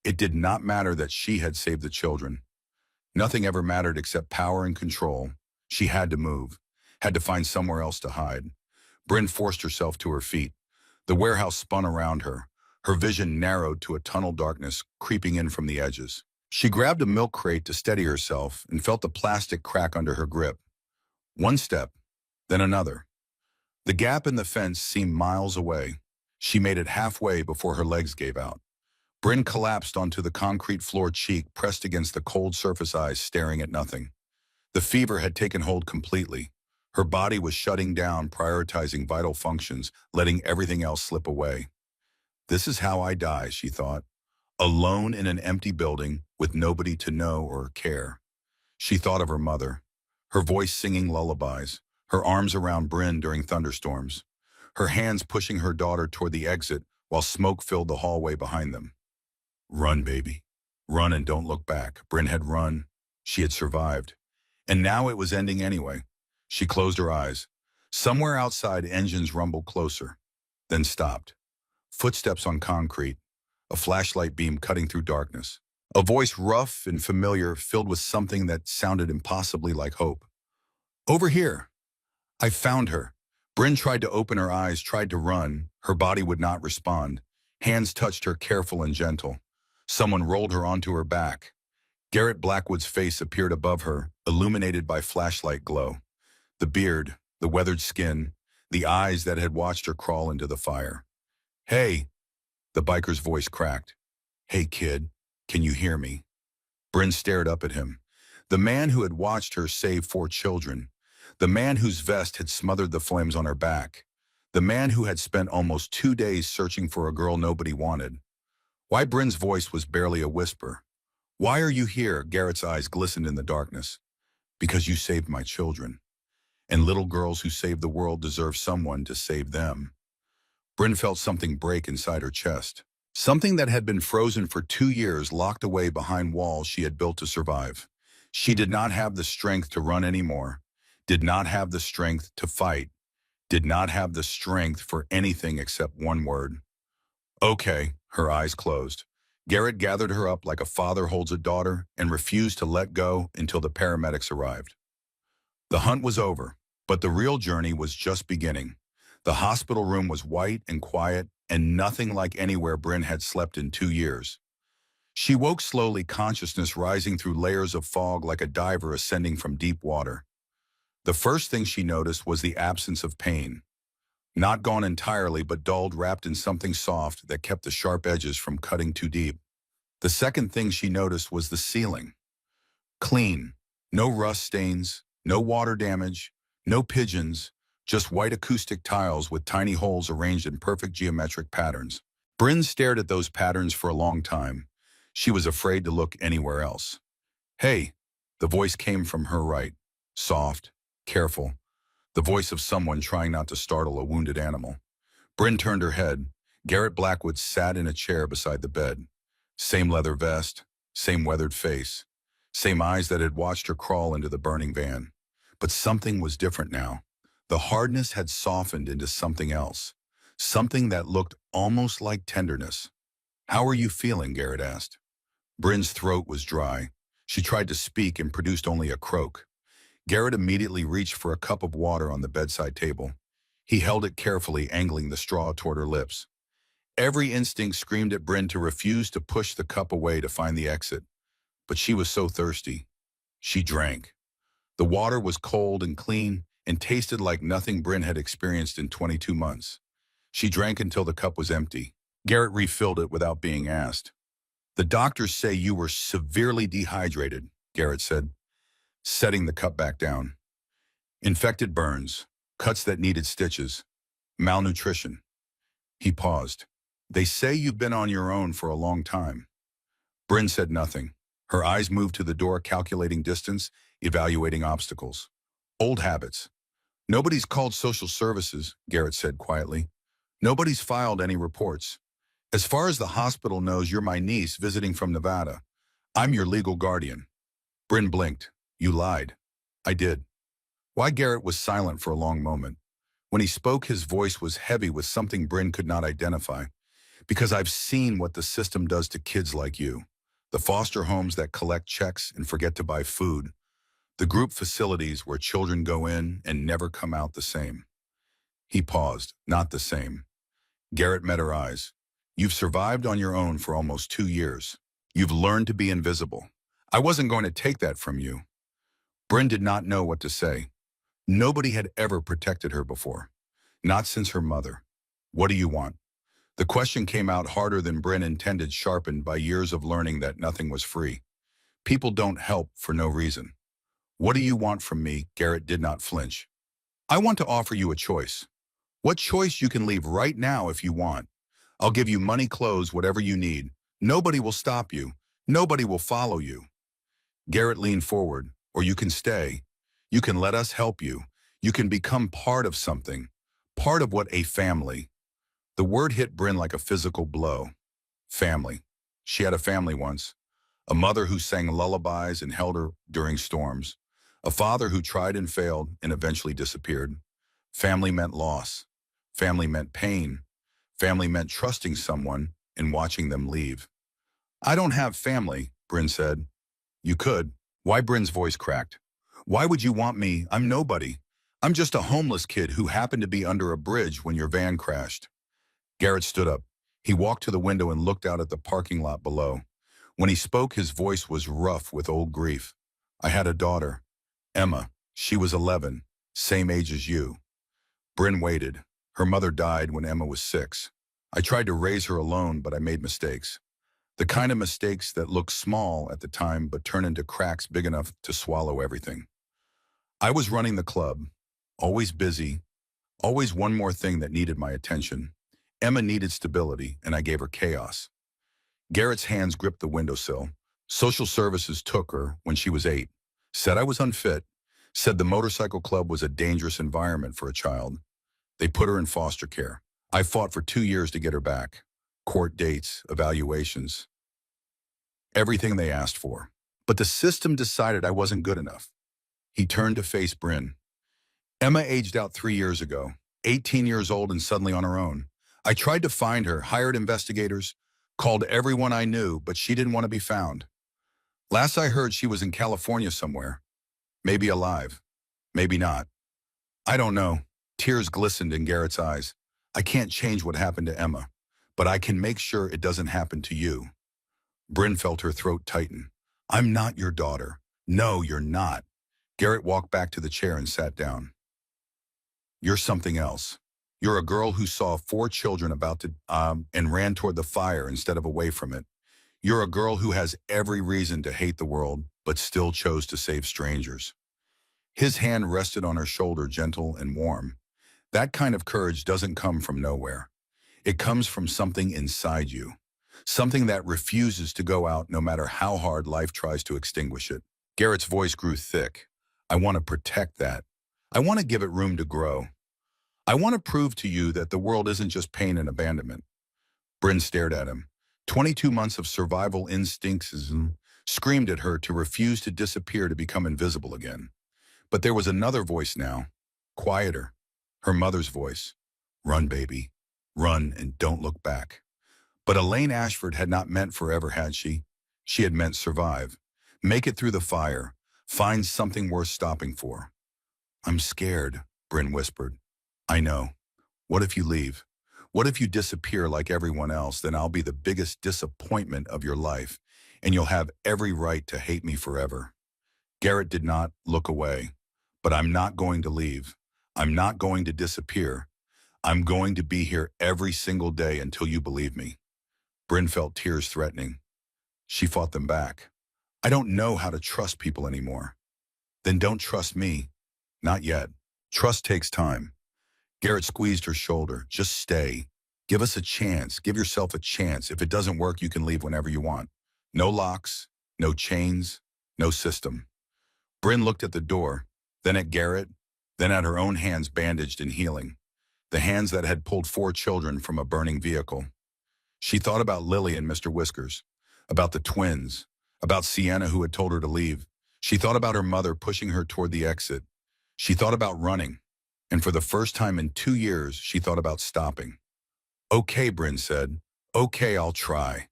It did not matter that she had saved the children. Nothing ever mattered except power and control. She had to move, had to find somewhere else to hide. Bryn forced herself to her feet. The warehouse spun around her. Her vision narrowed to a tunnel darkness creeping in from the edges. She grabbed a milk crate to steady herself and felt the plastic crack under her grip. One step, then another. The gap in the fence seemed miles away. She made it halfway before her legs gave out. Bryn collapsed onto the concrete floor, cheek pressed against the cold surface, eyes staring at nothing. The fever had taken hold completely. Her body was shutting down, prioritizing vital functions, letting everything else slip away. "This is how I die," she thought. Alone in an empty building with nobody to know or care. She thought of her mother, her voice singing lullabies, her arms around Bryn during thunderstorms, her hands pushing her daughter toward the exit while smoke filled the hallway behind them. "Run, baby. Run and don't look back." Bryn had run. She had survived. And now it was ending anyway. She closed her eyes. Somewhere outside, engines rumbled closer, then stopped. Footsteps on concrete, a flashlight beam cutting through darkness. A voice rough and familiar, filled with something that sounded impossibly like hope. "Over here. I found her." Bryn tried to open her eyes, tried to run. Her body would not respond. Hands touched her, careful and gentle. Someone rolled her onto her back. Garrett Blackwood's face appeared above her, illuminated by flashlight glow. The beard, the weathered skin, the eyes that had watched her crawl into the fire. "Hey," the biker's voice cracked. "Hey, kid, can you hear me?" Bryn stared up at him. The man who had watched her save 4 children. The man whose vest had smothered the flames on her back. The man who had spent almost 2 days searching for a girl nobody wanted. Why Bryn's voice was barely a whisper. "Why are you here?" Garrett's eyes glistened in the darkness. "Because you saved my children. And little girls who save the world deserve someone to save them." Bryn felt something break inside her chest. Something that had been frozen for 2 years, locked away behind walls she had built to survive. She did not have the strength to run anymore, did not have the strength to fight, did not have the strength for anything except one word. "Okay," her eyes closed. Garrett gathered her up like a father holds a daughter and refused to let go until the paramedics arrived. The hunt was over, but the real journey was just beginning. The hospital room was white and quiet and nothing like anywhere Bryn had slept in 2 years. She woke slowly, consciousness rising through layers of fog like a diver ascending from deep water. The first thing she noticed was the absence of pain. Not gone entirely, but dulled, wrapped in something soft that kept the sharp edges from cutting too deep. The second thing she noticed was the ceiling. Clean. No rust stains, no water damage, no pigeons, just white acoustic tiles with tiny holes arranged in perfect geometric patterns. Bryn stared at those patterns for a long time. She was afraid to look anywhere else. "Hey," the voice came from her right. Soft, careful. The voice of someone trying not to startle a wounded animal. Bryn turned her head. Garrett Blackwood sat in a chair beside the bed. Same leather vest, same weathered face, same eyes that had watched her crawl into the burning van. But something was different now. The hardness had softened into something else, something that looked almost like tenderness. "How are you feeling?" Garrett asked. Bryn's throat was dry. She tried to speak and produced only a croak. Garrett immediately reached for a cup of water on the bedside table. He held it carefully, angling the straw toward her lips. Every instinct screamed at Bryn to refuse to push the cup away to find the exit. But she was so thirsty. She drank. The water was cold and clean and tasted like nothing Bryn had experienced in 22 months. She drank until the cup was empty. Garrett refilled it without being asked. "The doctors say you were severely dehydrated," Garrett said, setting the cup back down. "Infected burns, cuts that needed stitches, malnutrition." He paused. "They say you've been on your own for a long time." Bryn said nothing. Her eyes moved to the door, calculating distance, evaluating obstacles. "Old habits. Nobody's called social services," Garrett said quietly. "Nobody's filed any reports. As far as the hospital knows, you're my niece visiting from Nevada. I'm your legal guardian." Bryn blinked. "You lied." "I did." Why Garrett was silent for a long moment. When he spoke, his voice was heavy with something Bryn could not identify. "Because I've seen what the system does to kids like you. The foster homes that collect checks and forget to buy food. The group facilities where children go in and never come out the same." He paused. "Not the same." Garrett met her eyes. "You've survived on your own for almost 2 years. You've learned to be invisible. I wasn't going to take that from you." Bryn did not know what to say. Nobody had ever protected her before. Not since her mother. "What do you want?" The question came out harder than Bryn intended, sharpened by years of learning that nothing was free. People don't help for no reason. "What do you want from me?" Garrett did not flinch. "I want to offer you a choice. What choice? You can leave right now if you want. I'll give you money, clothes, whatever you need. Nobody will stop you. Nobody will follow you." Garrett leaned forward. "Or you can stay. You can let us help you. You can become part of something. Part of what a family." The word hit Bryn like a physical blow. Family. She had a family once. A mother who sang lullabies and held her during storms. A father who tried and failed and eventually disappeared. Family meant loss. Family meant pain. Family meant trusting someone and watching them leave. "I don't have family," Bryn said. "You could." Why? Bryn's voice cracked. "Why would you want me? I'm nobody. I'm just a homeless kid who happened to be under a bridge when your van crashed." Garrett stood up. He walked to the window and looked out at the parking lot below. When he spoke, his voice was rough with old grief. I had a daughter, Emma. She was 11, same age as you. Bryn waited. Her mother died when Emma was 6. I tried to raise her alone, but I made mistakes. The kind of mistakes that look small at the time but turn into cracks big enough to swallow everything. I was running the club, always busy, always one more thing that needed my attention. Emma needed stability, and I gave her chaos. Garrett's hands gripped the windowsill. Social services took her when she was 8. Said I was unfit. Said the motorcycle club was a dangerous environment for a child. They put her in foster care. I fought for 2 years to get her back. Court dates, evaluations, everything they asked for. But the system decided I wasn't good enough. He turned to face Bryn. Emma aged out 3 years ago, 18 years old and suddenly on her own. I tried to find her, hired investigators, called everyone I knew, but she didn't want to be found. Last I heard, she was in California somewhere. Maybe alive, maybe not. I don't know. Tears glistened in Garrett's eyes. I can't change what happened to Emma, but I can make sure it doesn't happen to you. Bryn felt her throat tighten. I'm not your daughter. No, you're not. Garrett walked back to the chair and sat down. You're something else. You're a girl who saw 4 children about to, and ran toward the fire instead of away from it. You're a girl who has every reason to hate the world, but still chose to save strangers. His hand rested on her shoulder, gentle and warm. That kind of courage doesn't come from nowhere. It comes from something inside you. Something that refuses to go out no matter how hard life tries to extinguish it. Garrett's voice grew thick. I want to protect that. I want to give it room to grow. I want to prove to you that the world isn't just pain and abandonment. Bryn stared at him. 22 months of survival instincts screamed at her to refuse to disappear, to become invisible again. But there was another voice now, quieter, her mother's voice. Run, baby. Run and don't look back. But Elaine Ashford had not meant forever, had she? She had meant survive. Make it through the fire. Find something worth stopping for. I'm scared, Bryn whispered. I know. What if you leave? What if you disappear like everyone else? Then I'll be the biggest disappointment of your life, and you'll have every right to hate me forever. Garrett did not look away. But I'm not going to leave. I'm not going to disappear. I'm going to be here every single day until you believe me. Bryn felt tears threatening. She fought them back. I don't know how to trust people anymore. Then don't trust me. Not yet. Trust takes time. Garrett squeezed her shoulder. Just stay. Give us a chance. Give yourself a chance. If it doesn't work, you can leave whenever you want. No locks, no chains, no system. Bryn looked at the door, then at Garrett, then at her own hands bandaged and healing. The hands that had pulled 4 children from a burning vehicle. She thought about Lily and Mr. Whiskers, about the twins, about Sienna who had told her to leave. She thought about her mother pushing her toward the exit. She thought about running. And for the first time in 2 years, she thought about stopping. Okay, Bryn said. Okay, I'll try.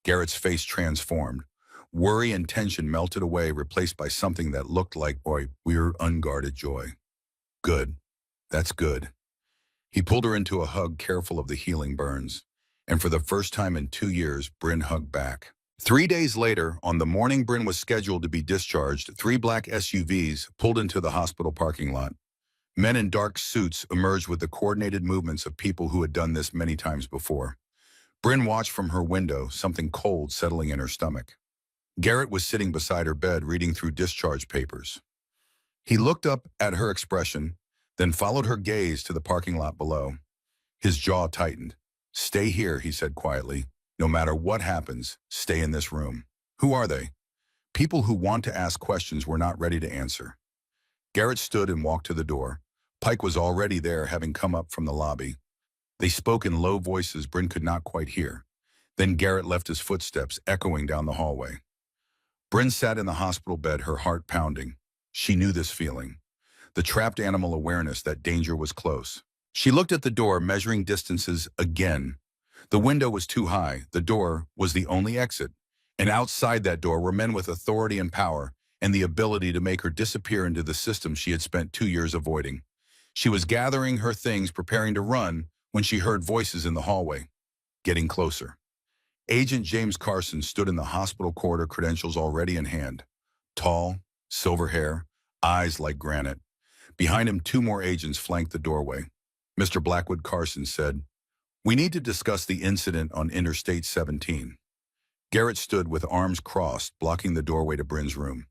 Garrett's face transformed. Worry and tension melted away, replaced by something that looked like weird, unguarded joy. Good. That's good. He pulled her into a hug, careful of the healing burns. And for the first time in 2 years, Bryn hugged back. 3 days later, on the morning Bryn was scheduled to be discharged, 3 black SUVs pulled into the hospital parking lot. Men in dark suits emerged with the coordinated movements of people who had done this many times before. Bryn watched from her window, something cold settling in her stomach. Garrett was sitting beside her bed, reading through discharge papers. He looked up at her expression, then followed her gaze to the parking lot below. His jaw tightened. Stay here, he said quietly. No matter what happens, stay in this room. Who are they? People who want to ask questions were not ready to answer. Garrett stood and walked to the door. Pike was already there, having come up from the lobby. They spoke in low voices Bryn could not quite hear. Then Garrett left his footsteps echoing down the hallway. Bryn sat in the hospital bed, her heart pounding. She knew this feeling. The trapped animal awareness that danger was close. She looked at the door, measuring distances again. The window was too high. The door was the only exit. And outside that door were men with authority and power, and the ability to make her disappear into the system she had spent 2 years avoiding. She was gathering her things, preparing to run, when she heard voices in the hallway, getting closer. Agent James Carson stood in the hospital corridor, credentials already in hand. Tall, silver hair, eyes like granite. Behind him, two more agents flanked the doorway. Mr. Blackwood, Carson said, "We need to discuss the incident on Interstate 17. Garrett stood with arms crossed, blocking the doorway to Bryn's room.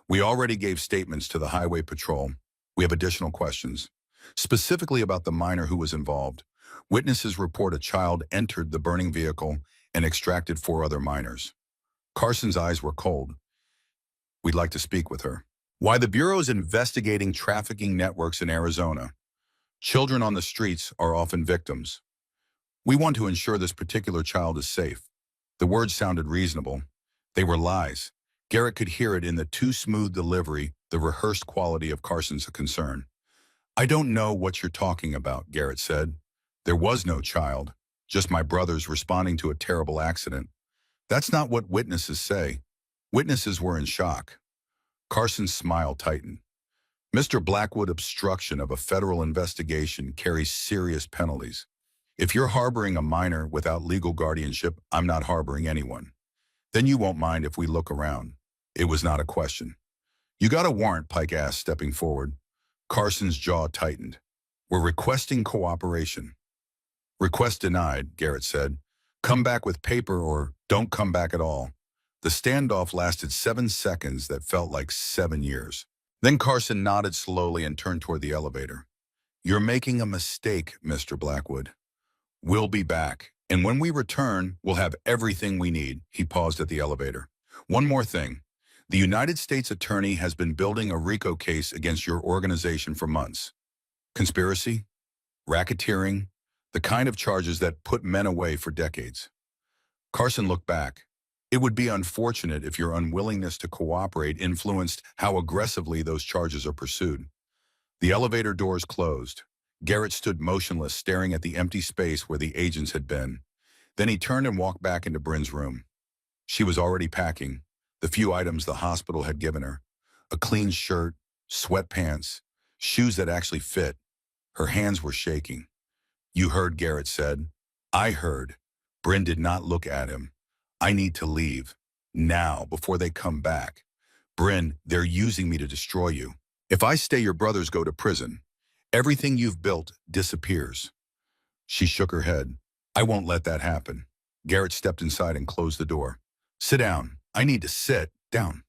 "We already gave statements to the highway patrol. We have additional questions, specifically about the minor who was involved. Witnesses report a child entered the burning vehicle and extracted four other minors." Carson's eyes were cold. "We'd like to speak with her." "Why, the Bureau is investigating trafficking networks in Arizona. Children on the streets are often victims. We want to ensure this particular child is safe." The words sounded reasonable. They were lies. Garrett could hear it in the too smooth delivery, the rehearsed quality of Carson's concern. "I don't know what you're talking about," Garrett said. "There was no child, just my brothers responding to a terrible accident." "That's not what witnesses say." "Witnesses were in shock." Carson's smile tightened. "Mr. Blackwood, obstruction of a federal investigation carries serious penalties. If you're harboring a minor without legal guardianship, I'm not harboring anyone. Then you won't mind if we look around." It was not a question. "You got a warrant?" Pike asked, stepping forward. Carson's jaw tightened. "We're requesting cooperation." "Request denied," Garrett said. "Come back with paper or don't come back at all." The standoff lasted 7 seconds that felt like 7 years. Then Carson nodded slowly and turned toward the elevator. "You're making a mistake, Mr. Blackwood. We'll be back, and when we return, we'll have everything we need." He paused at the elevator. "One more thing. The United States Attorney has been building a RICO case against your organization for months. Conspiracy, racketeering, the kind of charges that put men away for decades." Carson looked back. "It would be unfortunate if your unwillingness to cooperate influenced how aggressively those charges are pursued." The elevator doors closed. Garrett stood motionless, staring at the empty space where the agents had been. Then he turned and walked back into Bryn's room. She was already packing, the few items the hospital had given her. A clean shirt, sweatpants, shoes that actually fit. Her hands were shaking. "You heard," Garrett said. "I heard." Bryn did not look at him. "I need to leave. Now, before they come back. Bryn, they're using me to destroy you. If I stay, your brothers go to prison. Everything you've built disappears." She shook her head. "I won't let that happen." Garrett stepped inside and closed the door. "Sit down. I need to sit down."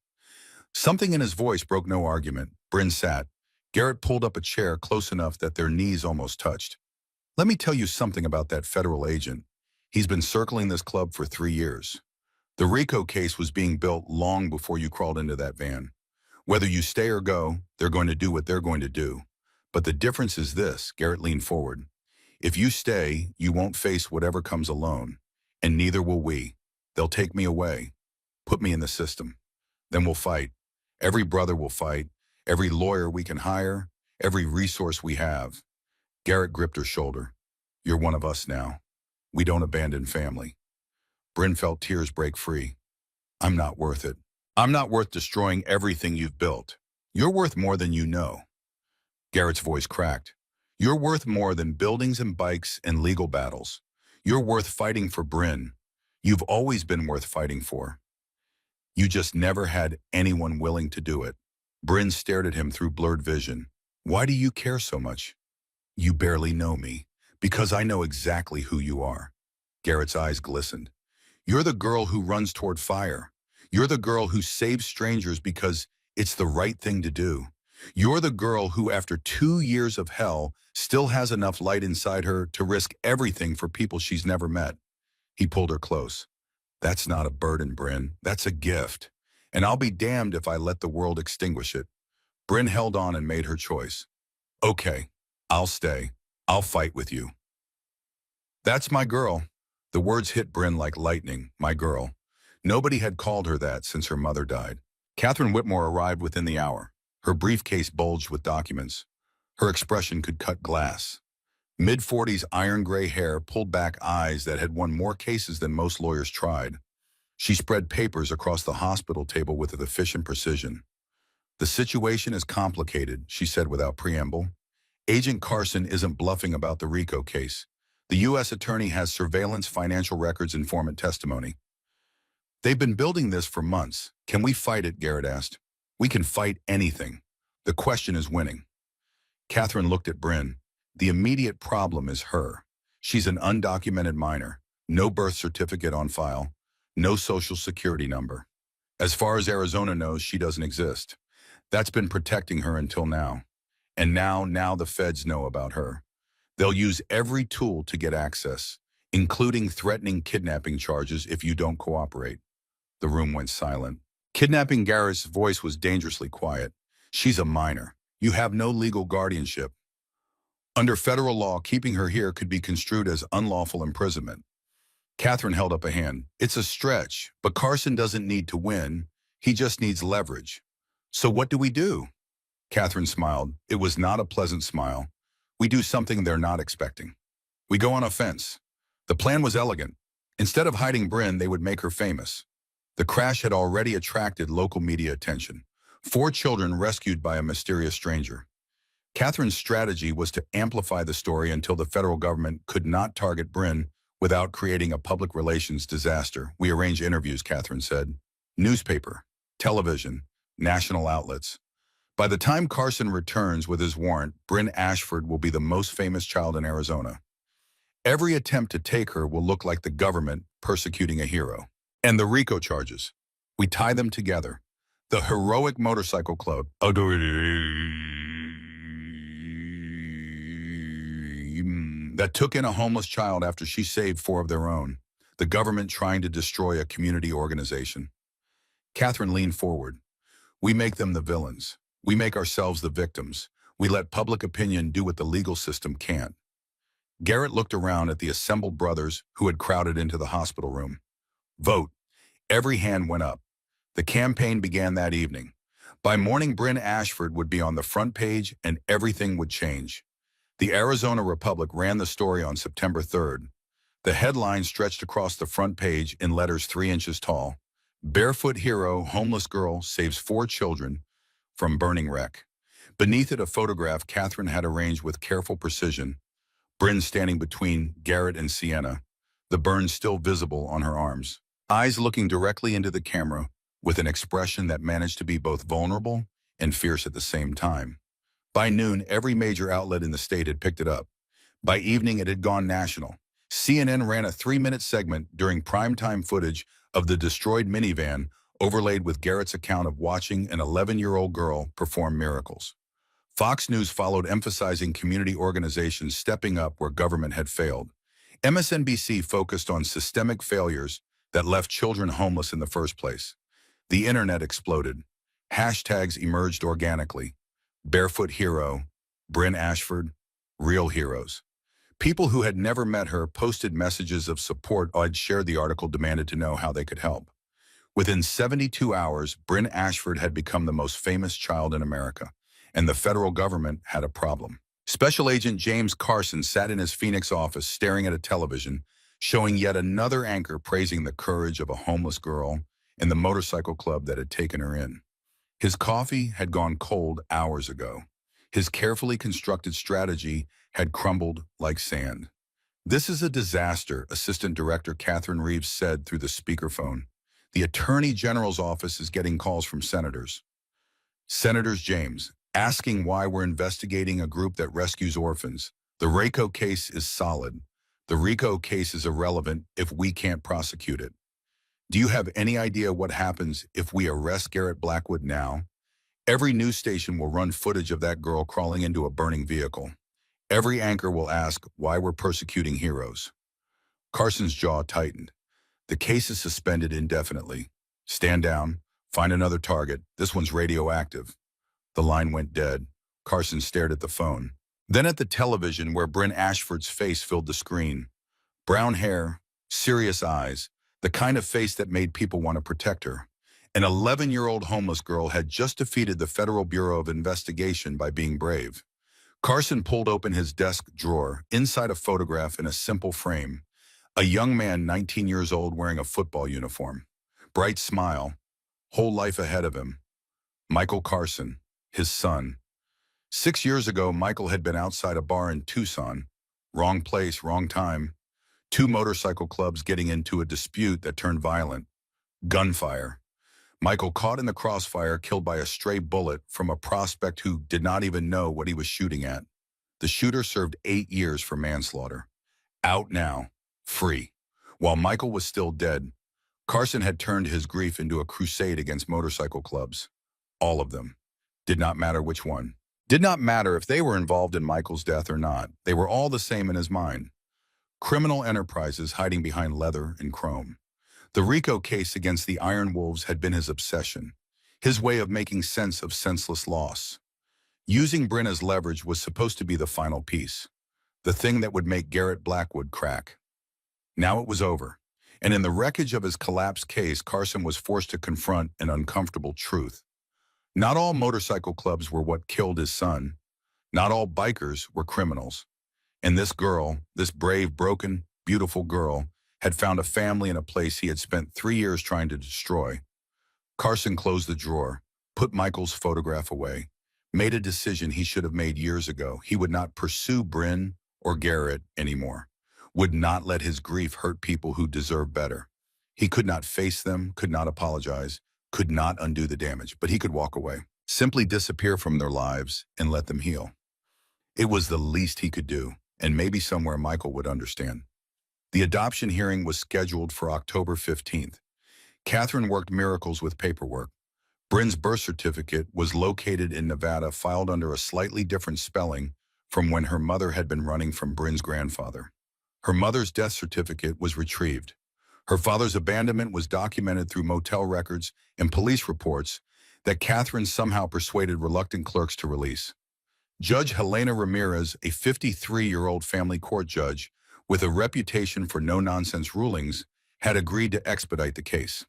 Something in his voice broke no argument. Bryn sat. Garrett pulled up a chair close enough that their knees almost touched. "Let me tell you something about that federal agent. He's been circling this club for 3 years. The RICO case was being built long before you crawled into that van. Whether you stay or go, they're going to do what they're going to do. But the difference is this," Garrett leaned forward. "If you stay, you won't face whatever comes alone. And neither will we. They'll take me away. Put me in the system. Then we'll fight. Every brother will fight. Every lawyer we can hire. Every resource we have." Garrett gripped her shoulder. "You're one of us now. We don't abandon family." Bryn felt tears break free. "I'm not worth it. I'm not worth destroying everything you've built. You're worth more than you know." Garrett's voice cracked. "You're worth more than buildings and bikes and legal battles. You're worth fighting for, Bryn. You've always been worth fighting for. You just never had anyone willing to do it." Bryn stared at him through blurred vision. "Why do you care so much?" "You barely know me, because I know exactly who you are." Garrett's eyes glistened. "You're the girl who runs toward fire. You're the girl who saves strangers because it's the right thing to do. You're the girl who, after 2 years of hell, still has enough light inside her to risk everything for people she's never met." He pulled her close. "That's not a burden, Bryn. That's a gift. And I'll be damned if I let the world extinguish it." Bryn held on and made her choice. "Okay, I'll stay. I'll fight with you." "That's my girl." The words hit Bryn like lightning. My girl. Nobody had called her that since her mother died. Catherine Whitmore arrived within the hour. Her briefcase bulged with documents. Her expression could cut glass. Mid-40s iron gray hair, pulled back eyes that had won more cases than most lawyers tried. She spread papers across the hospital table with efficient precision. "The situation is complicated," she said without preamble. "Agent Carson isn't bluffing about the RICO case. The U.S. attorney has surveillance, financial records, informant testimony. They've been building this for months. Can we fight it? Garrett asked. We can fight anything. The question is winning. Catherine looked at Bryn. The immediate problem is her. She's an undocumented minor, no birth certificate on file, no social security number. As far as Arizona knows, she doesn't exist. That's been protecting her until now. And now the feds know about her. They'll use every tool to get access, including threatening kidnapping charges if you don't cooperate. The room went silent. Kidnapping. Garrett's voice was dangerously quiet. She's a minor. You have no legal guardianship. Under federal law, keeping her here could be construed as unlawful imprisonment. Catherine held up a hand. It's a stretch, but Carson doesn't need to win. He just needs leverage. So what do we do? Catherine smiled. It was not a pleasant smile. We do something they're not expecting. We go on offense. The plan was elegant. Instead of hiding Bryn, they would make her famous. The crash had already attracted local media attention. 4 children rescued by a mysterious stranger. Catherine's strategy was to amplify the story until the federal government could not target Bryn without creating a public relations disaster. We arrange interviews, Catherine said. Newspaper, television, national outlets. By the time Carson returns with his warrant, Bryn Ashford will be the most famous child in Arizona. Every attempt to take her will look like the government persecuting a hero. And the RICO charges. We tie them together. The heroic motorcycle club that took in a homeless child after she saved 4 of their own. The government trying to destroy a community organization. Catherine leaned forward. We make them the villains. We make ourselves the victims. We let public opinion do what the legal system can't. Garrett looked around at the assembled brothers who had crowded into the hospital room. Vote. Every hand went up. The campaign began that evening. By morning, Bryn Ashford would be on the front page and everything would change. The Arizona Republic ran the story on September 3rd. The headline stretched across the front page in letters 3 inches tall. Barefoot hero, homeless girl, saves 4 children from burning wreck. Beneath it, a photograph Catherine had arranged with careful precision. Bryn standing between Garrett and Sienna, the burns still visible on her arms. Eyes looking directly into the camera with an expression that managed to be both vulnerable and fierce at the same time. By noon, every major outlet in the state had picked it up. By evening, it had gone national. CNN ran a 3-minute segment during primetime footage of the destroyed minivan overlaid with Garrett's account of watching an 11-year-old girl perform miracles. Fox News followed, emphasizing community organizations stepping up where government had failed. MSNBC focused on systemic failures that left children homeless in the first place. The internet exploded. Hashtags emerged organically. Barefoot hero, Bryn Ashford, real heroes. People who had never met her posted messages of support. I'd shared the article, demanded to know how they could help. Within 72 hours, Bryn Ashford had become the most famous child in America, and the federal government had a problem. Special Agent James Carson sat in his Phoenix office staring at a television, showing yet another anchor praising the courage of a homeless girl and the motorcycle club that had taken her in. His coffee had gone cold hours ago. His carefully constructed strategy had crumbled like sand. This is a disaster, Assistant Director Catherine Reeves said through the speakerphone. The Attorney General's office is getting calls from senators. Senators James, asking why we're investigating a group that rescues orphans. The RICO case is solid. The RICO case is irrelevant if we can't prosecute it. Do you have any idea what happens if we arrest Garrett Blackwood now? Every news station will run footage of that girl crawling into a burning vehicle. Every anchor will ask why we're persecuting heroes. Carson's jaw tightened. The case is suspended indefinitely. Stand down. Find another target. This one's radioactive. The line went dead. Carson stared at the phone. Then at the television where Bryn Ashford's face filled the screen. Brown hair, serious eyes, the kind of face that made people want to protect her. An 11-year-old homeless girl had just defeated the Federal Bureau of Investigation by being brave. Carson pulled open his desk drawer, inside a photograph in a simple frame. A young man, 19 years old, wearing a football uniform. Bright smile, whole life ahead of him. Michael Carson, his son. 6 years ago, Michael had been outside a bar in Tucson, Wrong place, wrong time. Two motorcycle clubs getting into a dispute that turned violent. Gunfire. Michael caught in the crossfire, killed by a stray bullet from a prospect who did not even know what he was shooting at. The shooter served 8 years for manslaughter. Out now. Free. While Michael was still dead, Carson had turned his grief into a crusade against motorcycle clubs. All of them. Did not matter which one. Did not matter if they were involved in Michael's death or not. They were all the same in his mind. Criminal enterprises hiding behind leather and chrome. The RICO case against the Iron Wolves had been his obsession, his way of making sense of senseless loss. Using Bryn as leverage was supposed to be the final piece, the thing that would make Garrett Blackwood crack. Now it was over, and in the wreckage of his collapsed case, Carson was forced to confront an uncomfortable truth. Not all motorcycle clubs were what killed his son. Not all bikers were criminals. And this girl, this brave, broken, beautiful girl, had found a family in a place he had spent 3 years trying to destroy. Carson closed the drawer, put Michael's photograph away, made a decision he should have made years ago. He would not pursue Bryn or Garrett anymore, would not let his grief hurt people who deserve better. He could not face them, could not apologize, could not undo the damage, but he could walk away, simply disappear from their lives and let them heal. It was the least he could do, and maybe somewhere Michael would understand. The adoption hearing was scheduled for October 15th. Catherine worked miracles with paperwork. Bryn's birth certificate was located in Nevada, filed under a slightly different spelling from when her mother had been running from Bryn's grandfather. Her mother's death certificate was retrieved. Her father's abandonment was documented through motel records and police reports that Catherine somehow persuaded reluctant clerks to release. Judge Helena Ramirez, a 53-year-old family court judge with a reputation for no-nonsense rulings, had agreed to expedite the case.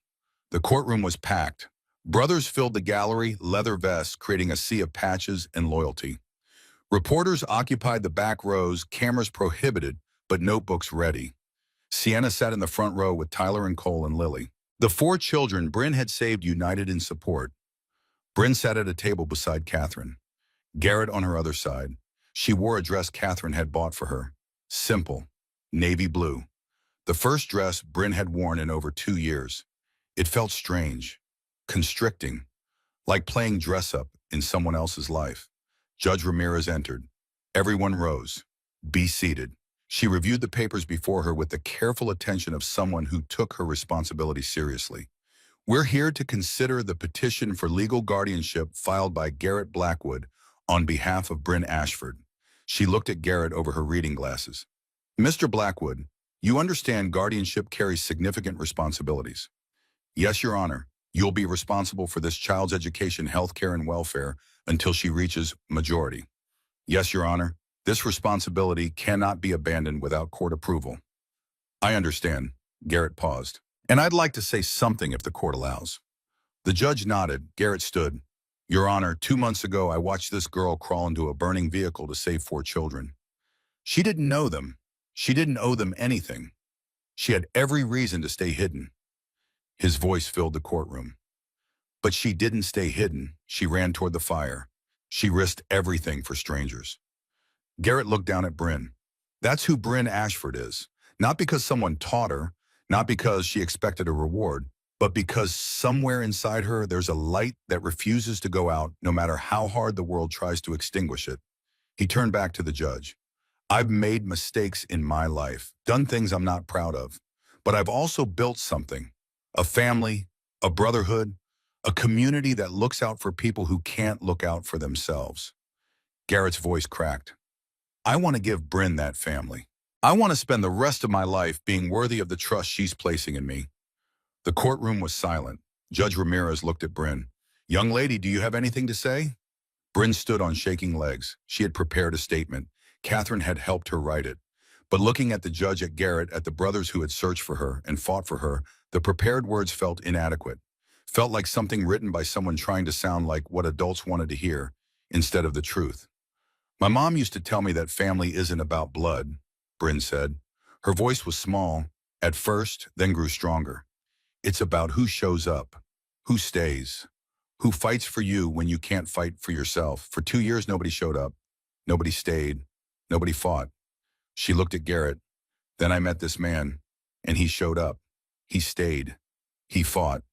The courtroom was packed. Brothers filled the gallery, leather vests creating a sea of patches and loyalty. Reporters occupied the back rows, cameras prohibited, but notebooks ready. Sienna sat in the front row with Tyler and Cole and Lily. The 4 children Bryn had saved united in support. Bryn sat at a table beside Catherine. Garrett on her other side. She wore a dress Catherine had bought for her. Simple. Navy blue. The first dress Bryn had worn in over 2 years. It felt strange, constricting, like playing dress-up in someone else's life. Judge Ramirez entered. Everyone rose. Be seated. She reviewed the papers before her with the careful attention of someone who took her responsibility seriously. We're here to consider the petition for legal guardianship filed by Garrett Blackwood on behalf of Bryn Ashford. She looked at Garrett over her reading glasses. Mr. Blackwood, you understand guardianship carries significant responsibilities. Yes, Your Honor. You'll be responsible for this child's education, health care, and welfare until she reaches majority. Yes, Your Honor. This responsibility cannot be abandoned without court approval. I understand. Garrett paused. And I'd like to say something if the court allows. The judge nodded. Garrett stood. Your Honor, 2 months ago I watched this girl crawl into a burning vehicle to save 4 children. She didn't know them. She didn't owe them anything. She had every reason to stay hidden. His voice filled the courtroom. But she didn't stay hidden. She ran toward the fire. She risked everything for strangers. Garrett looked down at Bryn. That's who Bryn Ashford is. Not because someone taught her, not because she expected a reward, but because somewhere inside her there's a light that refuses to go out no matter how hard the world tries to extinguish it. He turned back to the judge. I've made mistakes in my life, done things I'm not proud of, but I've also built something. A family, a brotherhood, a community that looks out for people who can't look out for themselves. Garrett's voice cracked. I want to give Bryn that family. I want to spend the rest of my life being worthy of the trust she's placing in me. The courtroom was silent. Judge Ramirez looked at Bryn. Young lady, do you have anything to say? Bryn stood on shaking legs. She had prepared a statement. Catherine had helped her write it. But looking at the judge, at Garrett, at the brothers who had searched for her and fought for her, the prepared words felt inadequate. Felt like something written by someone trying to sound like what adults wanted to hear instead of the truth. My mom used to tell me that family isn't about blood, Bryn said. Her voice was small, at first, then grew stronger. It's about who shows up, who stays, who fights for you when you can't fight for yourself. For 2 years, nobody showed up. Nobody stayed. Nobody fought. She looked at Garrett. Then I met this man, and he showed up. He stayed. He fought,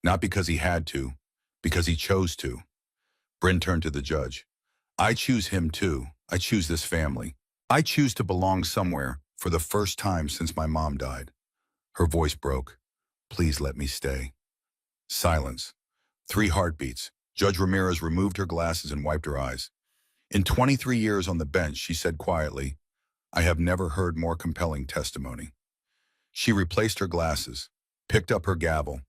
not because he had to, because he chose to. Bryn turned to the judge. I choose him too. I choose this family. I choose to belong somewhere for the first time since my mom died. Her voice broke. Please let me stay. Silence. 3 heartbeats. Judge Ramirez removed her glasses and wiped her eyes. In 23 years on the bench, she said quietly, I have never heard more compelling testimony. She replaced her glasses, picked up her gavel.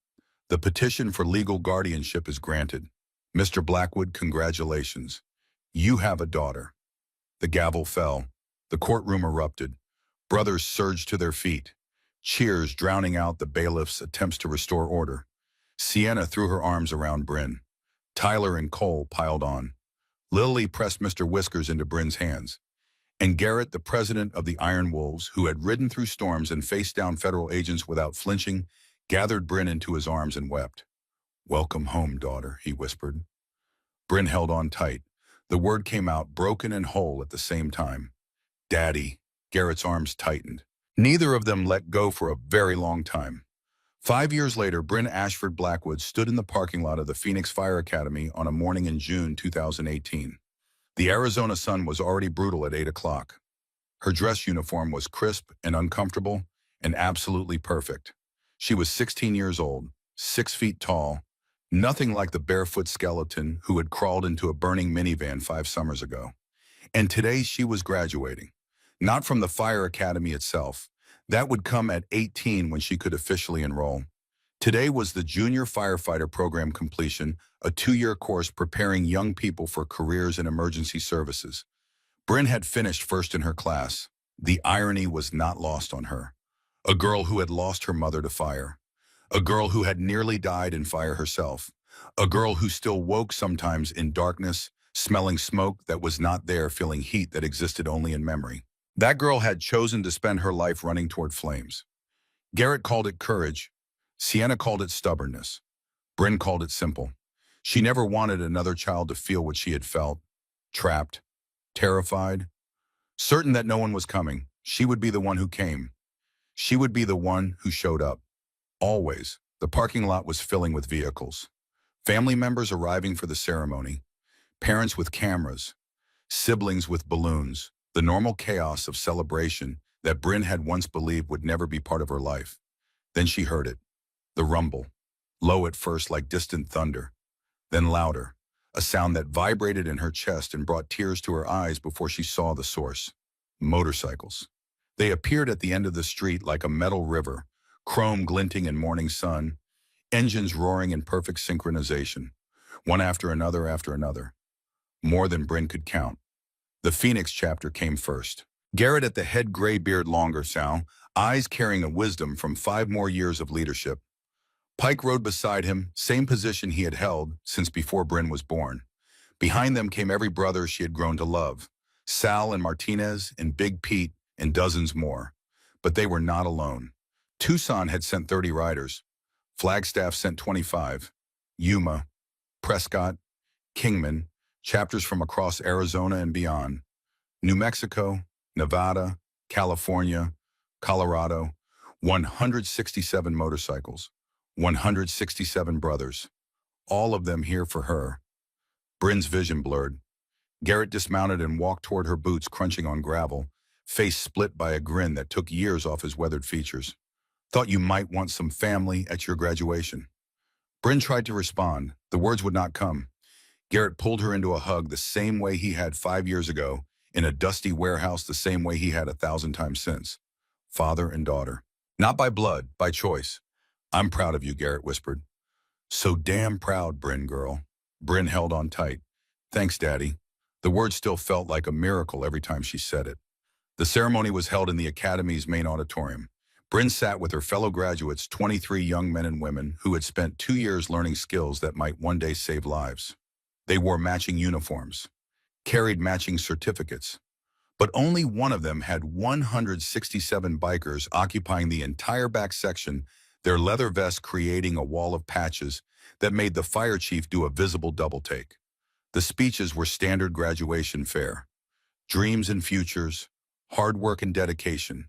The petition for legal guardianship is granted. Mr. Blackwood, congratulations. You have a daughter. The gavel fell. The courtroom erupted. Brothers surged to their feet. Cheers drowning out the bailiff's attempts to restore order. Sienna threw her arms around Bryn. Tyler and Cole piled on. Lily pressed Mr. Whiskers into Bryn's hands. And Garrett, the president of the Iron Wolves, who had ridden through storms and faced down federal agents without flinching, gathered Bryn into his arms and wept. Welcome home, daughter, he whispered. Bryn held on tight. The word came out broken and whole at the same time. Daddy. Garrett's arms tightened. Neither of them let go for a very long time. 5 years later, Bryn Ashford Blackwood stood in the parking lot of the Phoenix Fire Academy on a morning in June 2018. The Arizona sun was already brutal at 8 o'clock. Her dress uniform was crisp and uncomfortable and absolutely perfect. She was 16 years old, 6 feet tall, nothing like the barefoot skeleton who had crawled into a burning minivan 5 summers ago. And today she was graduating. Not from the Fire Academy itself. That would come at 18 when she could officially enroll. Today was the Junior Firefighter Program completion, a 2-year course preparing young people for careers in emergency services. Bryn had finished first in her class. The irony was not lost on her. A girl who had lost her mother to fire. A girl who had nearly died in fire herself. A girl who still woke sometimes in darkness, smelling smoke that was not there, feeling heat that existed only in memory. That girl had chosen to spend her life running toward flames. Garrett called it courage. Sienna called it stubbornness. Bryn called it simple. She never wanted another child to feel what she had felt. Trapped. Terrified. Certain that no one was coming. She would be the one who came. She would be the one who showed up. Always. The parking lot was filling with vehicles. Family members arriving for the ceremony. Parents with cameras. Siblings with balloons. The normal chaos of celebration that Bryn had once believed would never be part of her life. Then she heard it. The rumble. Low at first like distant thunder. Then louder. A sound that vibrated in her chest and brought tears to her eyes before she saw the source. Motorcycles. They appeared at the end of the street like a metal river, chrome glinting in morning sun, engines roaring in perfect synchronization, one after another. More than Bryn could count. The Phoenix chapter came first. Garrett at the head, gray beard longer, Sal, eyes carrying a wisdom from 5 more years of leadership. Pike rode beside him, same position he had held since before Bryn was born. Behind them came every brother she had grown to love, Sal and Martinez and Big Pete and dozens more. But they were not alone. Tucson had sent 30 riders. Flagstaff sent 25. Yuma, Prescott, Kingman, chapters from across Arizona and beyond. New Mexico, Nevada, California, Colorado, 167 motorcycles, 167 brothers, all of them here for her. Bryn's vision blurred. Garrett dismounted and walked toward her, boots crunching on gravel, face split by a grin that took years off his weathered features. Thought you might want some family at your graduation. Bryn tried to respond. The words would not come. Garrett pulled her into a hug the same way he had 5 years ago, in a dusty warehouse the same way he had 1,000 times since. Father and daughter. Not by blood, by choice. I'm proud of you, Garrett whispered. So damn proud, Bryn girl. Bryn held on tight. Thanks, Daddy. The word still felt like a miracle every time she said it. The ceremony was held in the Academy's main auditorium. Bryn sat with her fellow graduates, 23 young men and women who had spent 2 years learning skills that might one day save lives. They wore matching uniforms, carried matching certificates, but only one of them had 167 bikers occupying the entire back section, their leather vests creating a wall of patches that made the fire chief do a visible double take. The speeches were standard graduation fare. Dreams and futures, hard work and dedication,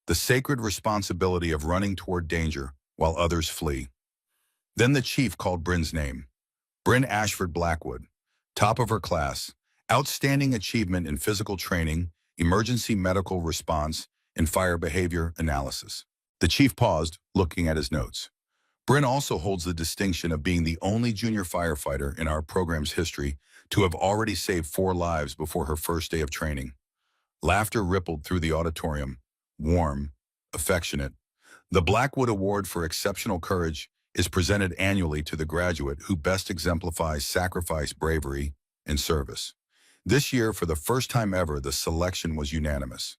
the sacred responsibility of running toward danger while others flee. Then the chief called Bryn's name. Bryn Ashford Blackwood, top of her class, outstanding achievement in physical training, emergency medical response, and fire behavior analysis. The chief paused, looking at his notes. Bryn also holds the distinction of being the only junior firefighter in our program's history to have already saved 4 lives before her first day of training. Laughter rippled through the auditorium, warm, affectionate. The Blackwood Award for Exceptional Courage is presented annually to the graduate who best exemplifies sacrifice, bravery, and service. This year, for the first time ever, the selection was unanimous.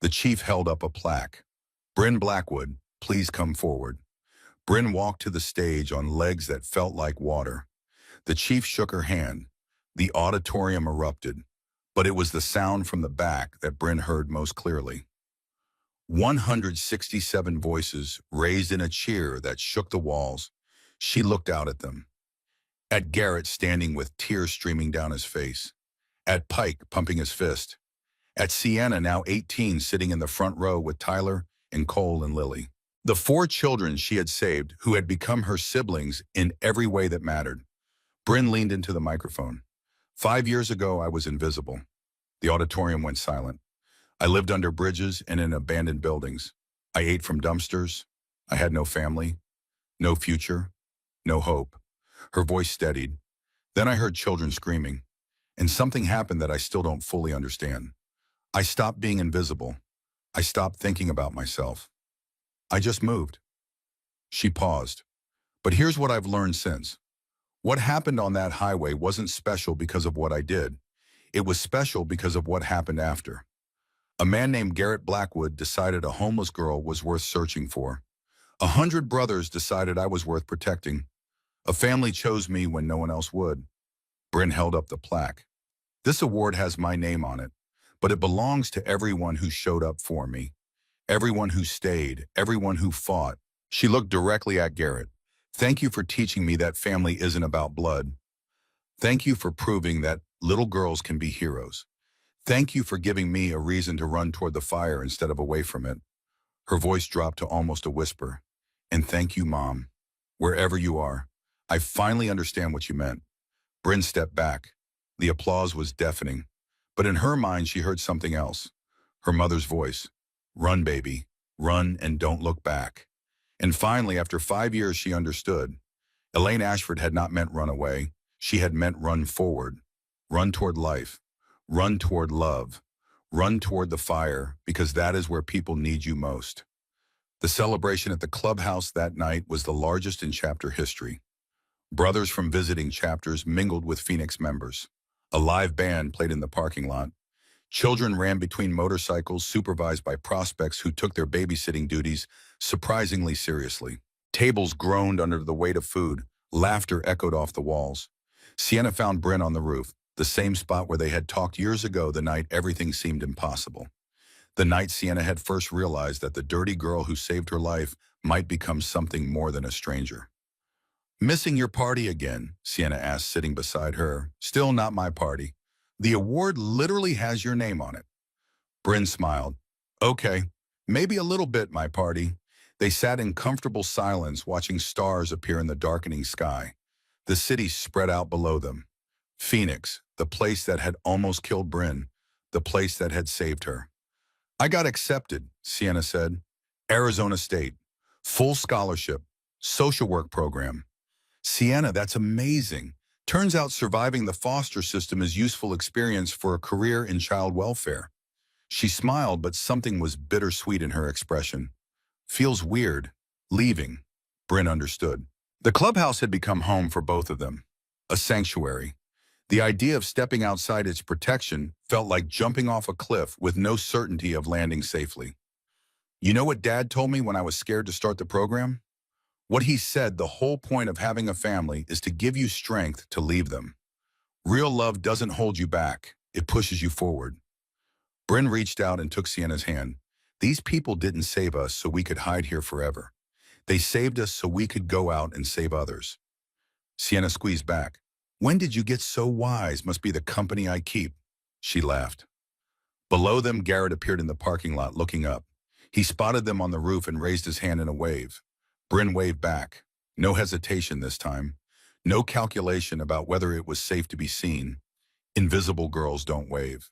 The chief held up a plaque. Bryn Blackwood, please come forward. Bryn walked to the stage on legs that felt like water. The chief shook her hand. The auditorium erupted, but it was the sound from the back that Bryn heard most clearly. 167 voices raised in a cheer that shook the walls. She looked out at them. At Garrett standing with tears streaming down his face. At Pike pumping his fist. At Sienna, now 18, sitting in the front row with Tyler and Cole and Lily. The 4 children she had saved, who had become her siblings in every way that mattered. Bryn leaned into the microphone. 5 years ago, I was invisible. The auditorium went silent. I lived under bridges and in abandoned buildings. I ate from dumpsters. I had no family, no future, no hope. Her voice steadied. Then I heard children screaming, and something happened that I still don't fully understand. I stopped being invisible. I stopped thinking about myself. I just moved. She paused. But here's what I've learned since. What happened on that highway wasn't special because of what I did. It was special because of what happened after. A man named Garrett Blackwood decided a homeless girl was worth searching for. 100 brothers decided I was worth protecting. A family chose me when no one else would. Bryn held up the plaque. This award has my name on it, but it belongs to everyone who showed up for me. Everyone who stayed, everyone who fought. She looked directly at Garrett. Thank you for teaching me that family isn't about blood. Thank you for proving that little girls can be heroes. Thank you for giving me a reason to run toward the fire instead of away from it. Her voice dropped to almost a whisper. And thank you, Mom. Wherever you are, I finally understand what you meant. Bryn stepped back. The applause was deafening. But in her mind, she heard something else. Her mother's voice. Run, baby. Run and don't look back. And finally, after 5 years, she understood. Elaine Ashford had not meant run away. She had meant run forward. Run toward life. Run toward love. Run toward the fire, because that is where people need you most. The celebration at the clubhouse that night was the largest in chapter history. Brothers from visiting chapters mingled with Phoenix members. A live band played in the parking lot. Children ran between motorcycles supervised by prospects who took their babysitting duties surprisingly seriously. Tables groaned under the weight of food. Laughter echoed off the walls. Sienna found Bryn on the roof, the same spot where they had talked years ago the night everything seemed impossible. The night Sienna had first realized that the dirty girl who saved her life might become something more than a stranger. Missing your party again? Sienna asked, sitting beside her. Still not my party. The award literally has your name on it. Bryn smiled. Okay, maybe a little bit my party. They sat in comfortable silence, watching stars appear in the darkening sky. The city spread out below them. Phoenix, the place that had almost killed Bryn, the place that had saved her. I got accepted, Sienna said. Arizona State, full scholarship, social work program. Sienna, that's amazing. Turns out surviving the foster system is useful experience for a career in child welfare. She smiled, but something was bittersweet in her expression. Feels weird. Leaving. Bryn understood. The clubhouse had become home for both of them. A sanctuary. The idea of stepping outside its protection felt like jumping off a cliff with no certainty of landing safely. You know what Dad told me when I was scared to start the program? What he said, the whole point of having a family is to give you strength to leave them. Real love doesn't hold you back. It pushes you forward. Bryn reached out and took Sienna's hand. These people didn't save us so we could hide here forever. They saved us so we could go out and save others. Sienna squeezed back. When did you get so wise? Must be the company I keep. She laughed. Below them, Garrett appeared in the parking lot, looking up. He spotted them on the roof and raised his hand in a wave. Bryn waved back. No hesitation this time. No calculation about whether it was safe to be seen. Invisible girls don't wave.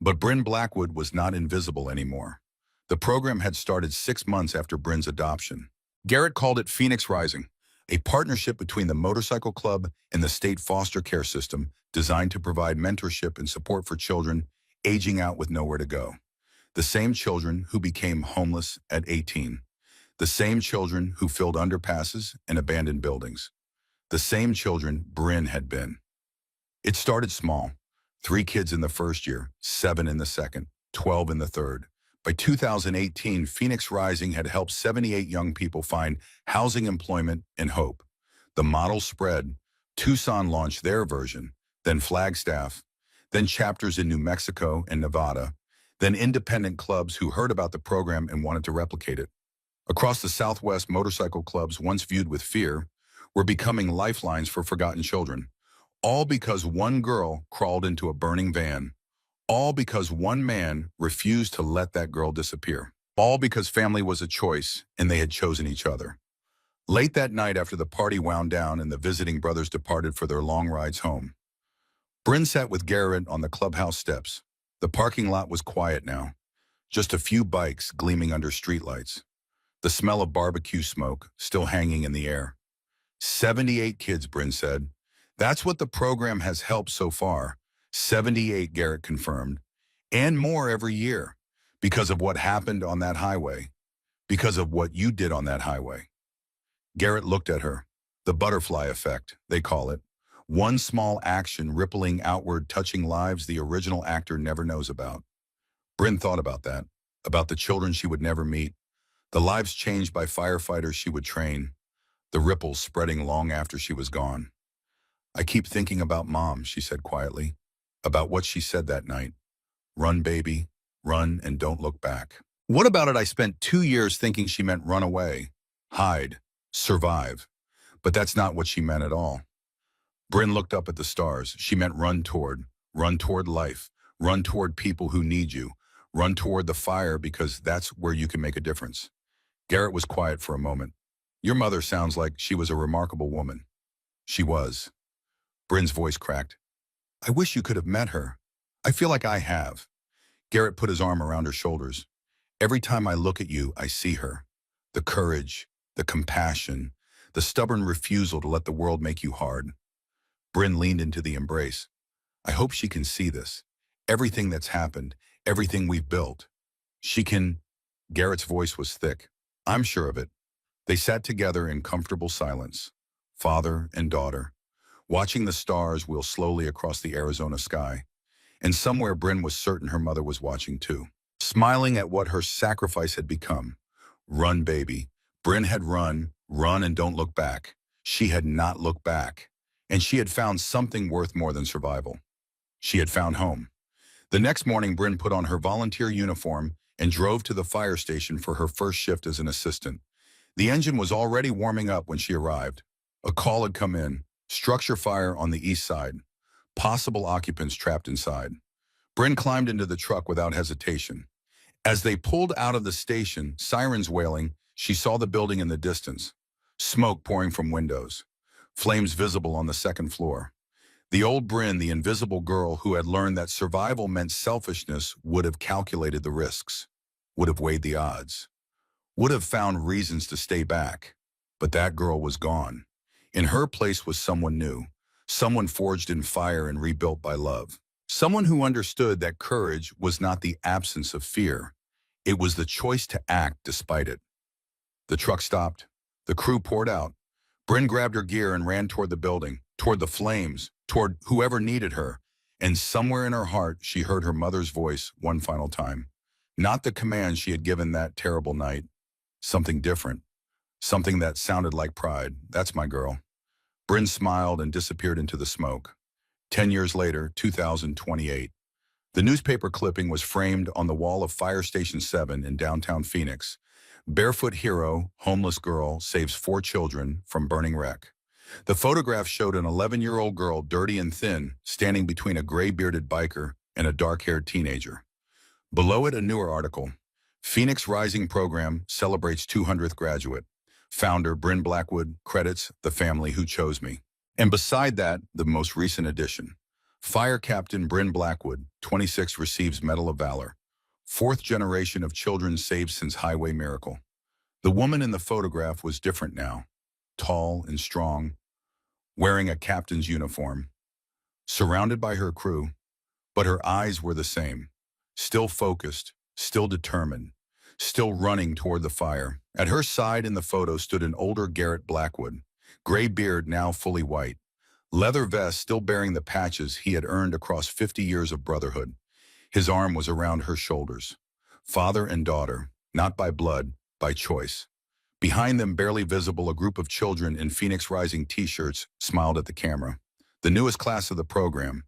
But Bryn Blackwood was not invisible anymore. The program had started 6 months after Bryn's adoption. Garrett called it Phoenix Rising, a partnership between the motorcycle club and the state foster care system designed to provide mentorship and support for children aging out with nowhere to go. The same children who became homeless at 18. The same children who filled underpasses and abandoned buildings. The same children Bryn had been. It started small. 3 kids in the first year, 7 in the second, 12 in the third. By 2018, Phoenix Rising had helped 78 young people find housing, employment, and hope. The model spread. Tucson launched their version, then Flagstaff, then chapters in New Mexico and Nevada, then independent clubs who heard about the program and wanted to replicate it. Across the Southwest, motorcycle clubs, once viewed with fear, were becoming lifelines for forgotten children. All because one girl crawled into a burning van. All because one man refused to let that girl disappear. All because family was a choice and they had chosen each other. Late that night, after the party wound down and the visiting brothers departed for their long rides home, Bryn sat with Garrett on the clubhouse steps. The parking lot was quiet now. Just a few bikes gleaming under streetlights. The smell of barbecue smoke still hanging in the air. 78 kids, Bryn said. That's what the program has helped so far. 78, Garrett confirmed. And more every year. Because of what happened on that highway. Because of what you did on that highway. Garrett looked at her. The butterfly effect, they call it. One small action rippling outward, touching lives the original actor never knows about. Bryn thought about that. About the children she would never meet. The lives changed by firefighters she would train. The ripples spreading long after she was gone. I keep thinking about Mom, she said quietly. About what she said that night. Run, baby. Run and don't look back. What about it? I spent 2 years thinking she meant run away, hide, survive. But that's not what she meant at all. Bryn looked up at the stars. She meant run toward life, run toward people who need you, run toward the fire because that's where you can make a difference. Garrett was quiet for a moment. Your mother sounds like she was a remarkable woman. She was. Bryn's voice cracked. I wish you could have met her. I feel like I have. Garrett put his arm around her shoulders. Every time I look at you, I see her. The courage, the compassion, the stubborn refusal to let the world make you hard. Bryn leaned into the embrace. I hope she can see this. Everything that's happened, everything we've built. She can... Garrett's voice was thick. I'm sure of it. They sat together in comfortable silence, father and daughter, watching the stars wheel slowly across the Arizona sky. And somewhere Bryn was certain her mother was watching too, smiling at what her sacrifice had become. Run, baby. Bryn had run and don't look back. She had not looked back. And she had found something worth more than survival. She had found home. The next morning, Bryn put on her volunteer uniform and drove to the fire station for her first shift as an assistant. The engine was already warming up when she arrived. A call had come in. Structure fire on the east side. Possible occupants trapped inside. Bryn climbed into the truck without hesitation. As they pulled out of the station, sirens wailing, she saw the building in the distance. Smoke pouring from windows. Flames visible on the second floor. The old Bryn, the invisible girl who had learned that survival meant selfishness, would have calculated the risks, would have weighed the odds, would have found reasons to stay back. But that girl was gone. In her place was someone new, someone forged in fire and rebuilt by love. Someone who understood that courage was not the absence of fear. It was the choice to act despite it. The truck stopped. The crew poured out. Bryn grabbed her gear and ran toward the building, toward the flames, toward whoever needed her. And somewhere in her heart, she heard her mother's voice one final time. Not the command she had given that terrible night. Something different. Something that sounded like pride. That's my girl. Bryn smiled and disappeared into the smoke. 10 years later, 2028. The newspaper clipping was framed on the wall of Fire Station 7 in downtown Phoenix. Barefoot hero, homeless girl, saves 4 children from burning wreck. The photograph showed an 11-year-old girl, dirty and thin, standing between a gray-bearded biker and a dark-haired teenager. Below it, a newer article. Phoenix Rising Program celebrates 200th graduate. Founder Bryn Blackwood credits the family who chose me. And beside that, the most recent addition. Fire Captain Bryn Blackwood, 26, receives Medal of Valor. Fourth generation of children saved since Highway Miracle. The woman in the photograph was different now. Tall and strong, wearing a captain's uniform. Surrounded by her crew, but her eyes were the same. Still focused, still determined, still running toward the fire. At her side in the photo stood an older Garrett Blackwood, gray beard now fully white, leather vest still bearing the patches he had earned across 50 years of brotherhood. His arm was around her shoulders. Father and daughter, not by blood, by choice. Behind them, barely visible, a group of children in Phoenix Rising t-shirts smiled at the camera. The newest class of the program,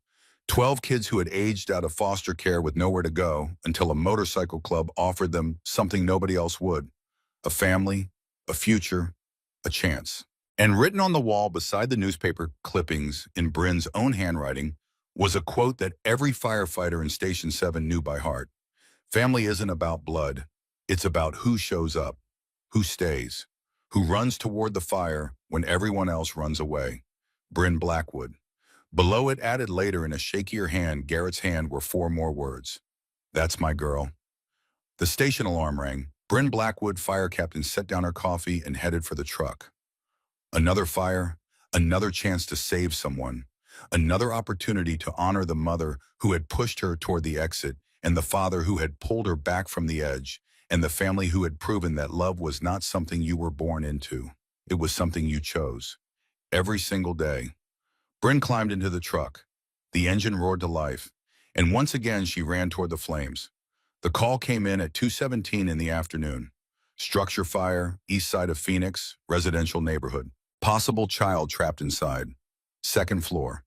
12 kids who had aged out of foster care with nowhere to go until a motorcycle club offered them something nobody else would. A family, a future, a chance. And written on the wall beside the newspaper clippings in Bryn's own handwriting was a quote that every firefighter in Station 7 knew by heart. Family isn't about blood. It's about who shows up, who stays, who runs toward the fire when everyone else runs away. Bryn Blackwood. Below it, added later in a shakier hand, Garrett's hand, were 4 more words. That's my girl. The station alarm rang. Bryn Blackwood, fire captain, set down her coffee and headed for the truck. Another fire, another chance to save someone, another opportunity to honor the mother who had pushed her toward the exit, and the father who had pulled her back from the edge, and the family who had proven that love was not something you were born into. It was something you chose. Every single day. Bryn climbed into the truck. The engine roared to life, and once again she ran toward the flames. The call came in at 2:17 in the afternoon. Structure fire, east side of Phoenix, residential neighborhood. Possible child trapped inside. Second floor.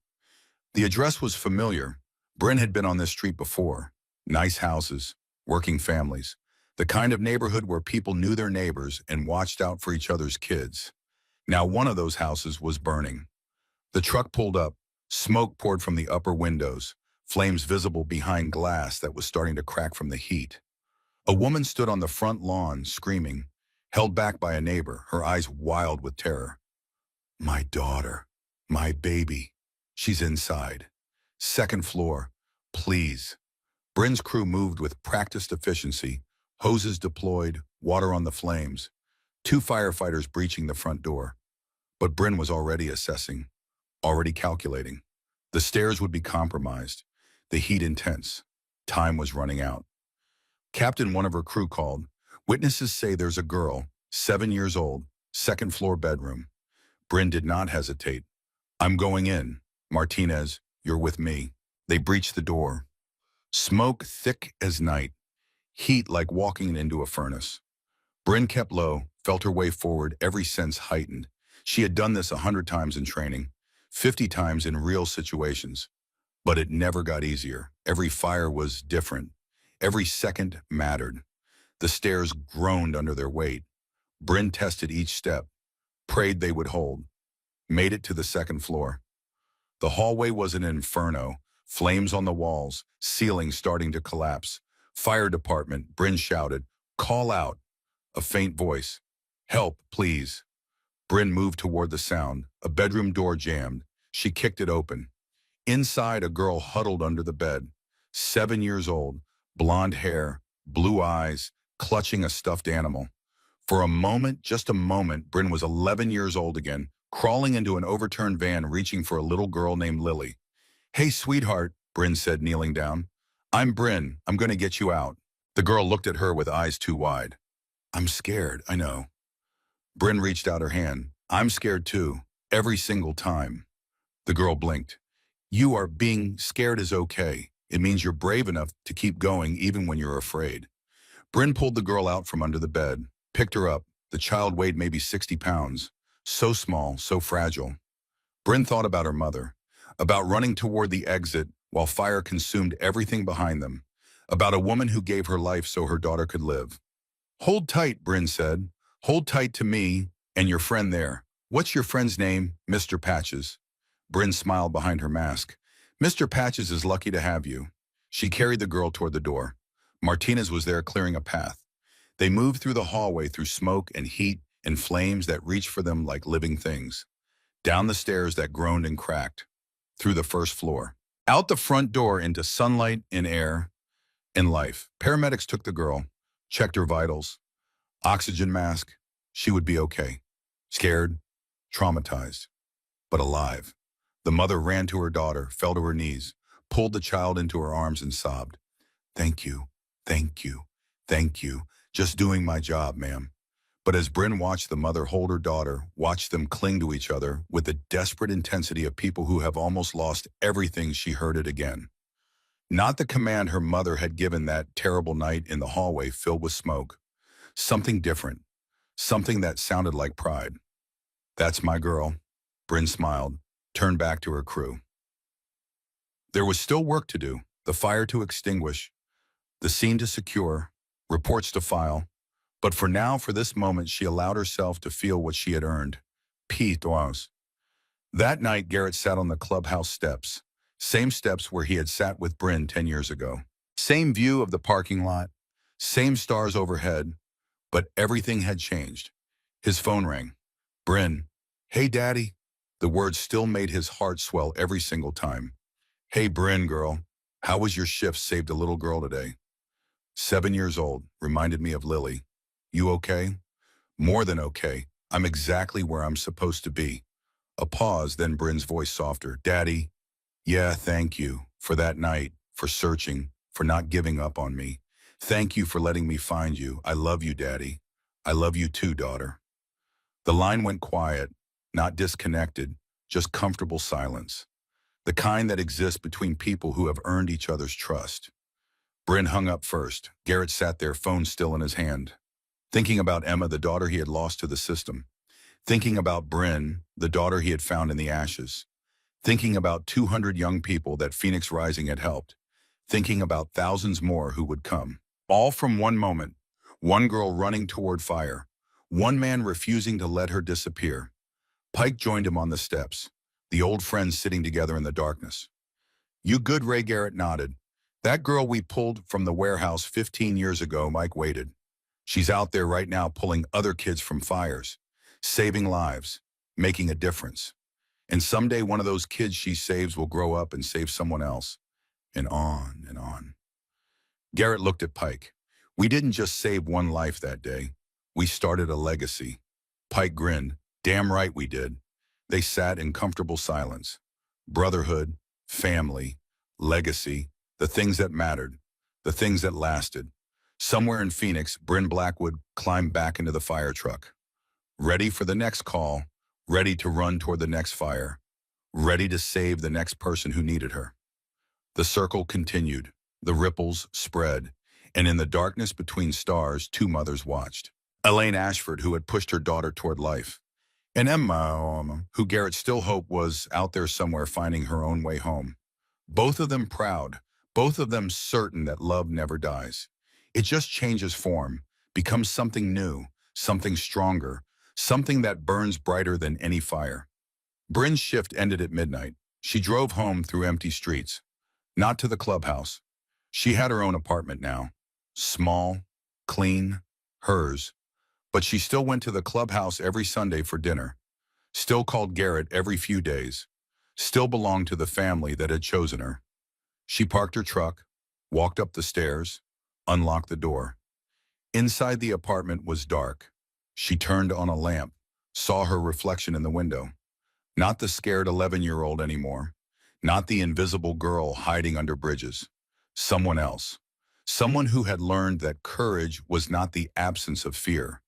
The address was familiar. Bryn had been on this street before. Nice houses, working families. The kind of neighborhood where people knew their neighbors and watched out for each other's kids. Now one of those houses was burning. The truck pulled up. Smoke poured from the upper windows, flames visible behind glass that was starting to crack from the heat. A woman stood on the front lawn, screaming, held back by a neighbor, her eyes wild with terror. My daughter, my baby, she's inside. Second floor, please. Bryn's crew moved with practiced efficiency, hoses deployed, water on the flames. 2 firefighters breaching the front door. But Bryn was already assessing, already calculating. The stairs would be compromised, the heat intense. Time was running out. Captain, one of her crew, called. Witnesses say there's a girl, 7 years old, second floor bedroom. Bryn did not hesitate. I'm going in. Martinez, you're with me. They breached the door. Smoke thick as night. Heat like walking into a furnace. Bryn kept low, felt her way forward, every sense heightened. She had done this 100 times in training, 50 times in real situations. But it never got easier. Every fire was different. Every second mattered. The stairs groaned under their weight. Bryn tested each step, prayed they would hold. Made it to the second floor. The hallway was an inferno, flames on the walls, ceiling starting to collapse. Fire department, Bryn shouted, call out. A faint voice, help, please. Bryn moved toward the sound. A bedroom door jammed. She kicked it open. Inside, a girl huddled under the bed. 7 years old, blonde hair, blue eyes, clutching a stuffed animal. For a moment, just a moment, Bryn was 11 years old again, crawling into an overturned van, reaching for a little girl named Lily. Hey, sweetheart, Bryn said, kneeling down. I'm Bryn. I'm going to get you out. The girl looked at her with eyes too wide. I'm scared, I know. Bryn reached out her hand. I'm scared too, every single time. The girl blinked. You are being scared is okay. It means you're brave enough to keep going even when you're afraid. Bryn pulled the girl out from under the bed, picked her up. The child weighed maybe 60 pounds. So small, so fragile. Bryn thought about her mother, about running toward the exit while fire consumed everything behind them, about a woman who gave her life so her daughter could live. Hold tight, Bryn said. Hold tight to me and your friend there. What's your friend's name, Mr. Patches? Bryn smiled behind her mask. Mr. Patches is lucky to have you. She carried the girl toward the door. Martinez was there clearing a path. They moved through the hallway through smoke and heat and flames that reached for them like living things. Down the stairs that groaned and cracked. Through the first floor. Out the front door into sunlight and air and life. Paramedics took the girl, checked her vitals, oxygen mask. She would be okay. Scared, traumatized, but alive. The mother ran to her daughter, fell to her knees, pulled the child into her arms and sobbed. Thank you, thank you, thank you. Just doing my job, ma'am. But as Bryn watched the mother hold her daughter, watched them cling to each other with the desperate intensity of people who have almost lost everything, she heard it again. Not the command her mother had given that terrible night in the hallway filled with smoke. Something different. Something that sounded like pride. That's my girl. Bryn smiled, turned back to her crew. There was still work to do, the fire to extinguish, the scene to secure, reports to file. But for now, for this moment, she allowed herself to feel what she had earned. Peace. That night, Garrett sat on the clubhouse steps. Same steps where he had sat with Bryn 10 years ago. Same view of the parking lot. Same stars overhead. But everything had changed. His phone rang. Bryn. Hey, Daddy. The words still made his heart swell every single time. Hey, Bryn, girl. How was your shift? Saved a little girl today. 7 years old. Reminded me of Lily. You okay? More than okay. I'm exactly where I'm supposed to be. A pause, then Bryn's voice softer. Daddy, yeah, thank you for that night, for searching, for not giving up on me. Thank you for letting me find you. I love you, Daddy. I love you too, daughter. The line went quiet, not disconnected, just comfortable silence. The kind that exists between people who have earned each other's trust. Bryn hung up first. Garrett sat there, phone still in his hand. Thinking about Emma, the daughter he had lost to the system. Thinking about Bryn, the daughter he had found in the ashes. Thinking about 200 young people that Phoenix Rising had helped. Thinking about thousands more who would come. All from one moment. One girl running toward fire. One man refusing to let her disappear. Pike joined him on the steps. The old friends sitting together in the darkness. You good, Ray? Garrett nodded. That girl we pulled from the warehouse 15 years ago. Mike waited. She's out there right now pulling other kids from fires, saving lives, making a difference. And someday one of those kids she saves will grow up and save someone else. And on and on. Garrett looked at Pike. We didn't just save one life that day. We started a legacy. Pike grinned. Damn right we did. They sat in comfortable silence. Brotherhood, family, legacy, the things that mattered, the things that lasted. Somewhere in Phoenix, Bryn Blackwood climbed back into the fire truck. Ready for the next call, ready to run toward the next fire, ready to save the next person who needed her. The circle continued, the ripples spread, and in the darkness between stars, two mothers watched. Elaine Ashford, who had pushed her daughter toward life, and Emma, who Garrett still hoped was out there somewhere finding her own way home. Both of them proud, both of them certain that love never dies. It just changes form, becomes something new, something stronger, something that burns brighter than any fire. Bryn's shift ended at midnight. She drove home through empty streets. Not to the clubhouse. She had her own apartment now. Small, clean, hers. But she still went to the clubhouse every Sunday for dinner. Still called Garrett every few days. Still belonged to the family that had chosen her. She parked her truck, walked up the stairs, unlocked the door. Inside the apartment was dark. She turned on a lamp, saw her reflection in the window. Not the scared 11-year-old anymore. Not the invisible girl hiding under bridges. Someone else. Someone who had learned that courage was not the absence of fear.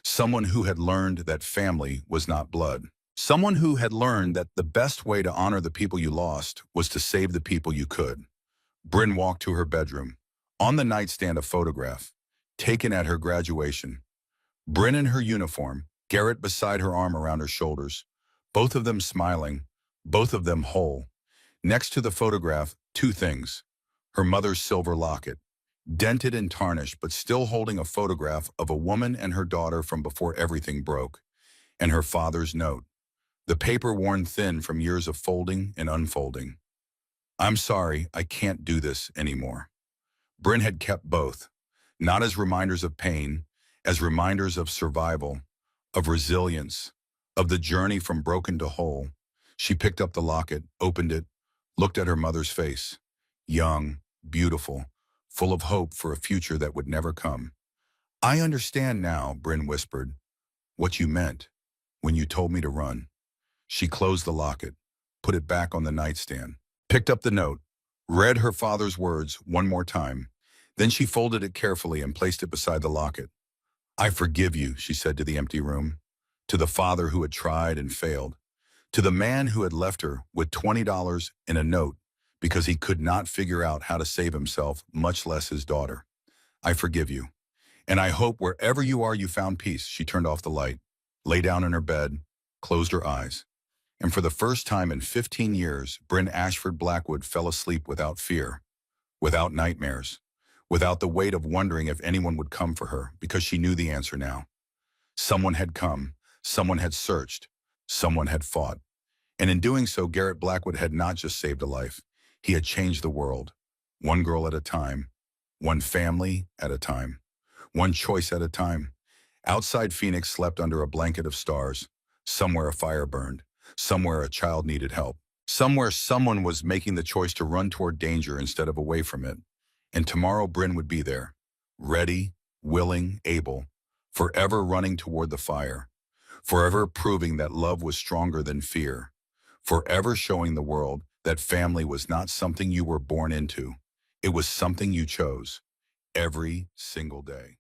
Someone who had learned that family was not blood. Someone who had learned that the best way to honor the people you lost was to save the people you could. Bryn walked to her bedroom. On the nightstand, a photograph, taken at her graduation. Bryn in her uniform, Garrett beside her, arm around her shoulders. Both of them smiling, both of them whole. Next to the photograph, two things. Her mother's silver locket, dented and tarnished, but still holding a photograph of a woman and her daughter from before everything broke. And her father's note, the paper worn thin from years of folding and unfolding. I'm sorry, I can't do this anymore. Bryn had kept both, not as reminders of pain, as reminders of survival, of resilience, of the journey from broken to whole. She picked up the locket, opened it, looked at her mother's face. Young, beautiful, full of hope for a future that would never come. "I understand now," Bryn whispered, "what you meant when you told me to run." She closed the locket, put it back on the nightstand, picked up the note, read her father's words one more time. Then she folded it carefully and placed it beside the locket. "I forgive you," she said to the empty room, to the father who had tried and failed, to the man who had left her with $20 in a note because he could not figure out how to save himself, much less his daughter. "I forgive you. And I hope wherever you are you found peace." She turned off the light, lay down in her bed, closed her eyes. And for the first time in 15 years, Bryn Ashford Blackwood fell asleep without fear, without nightmares, without the weight of wondering if anyone would come for her, because she knew the answer now. Someone had come, someone had searched, someone had fought. And in doing so, Garrett Blackwood had not just saved a life. He had changed the world, one girl at a time, one family at a time, one choice at a time. Outside Phoenix slept under a blanket of stars. Somewhere a fire burned. Somewhere a child needed help. Somewhere someone was making the choice to run toward danger instead of away from it. And tomorrow Bryn would be there, ready, willing, able, forever running toward the fire, forever proving that love was stronger than fear, forever showing the world that family was not something you were born into. It was something you chose every single day.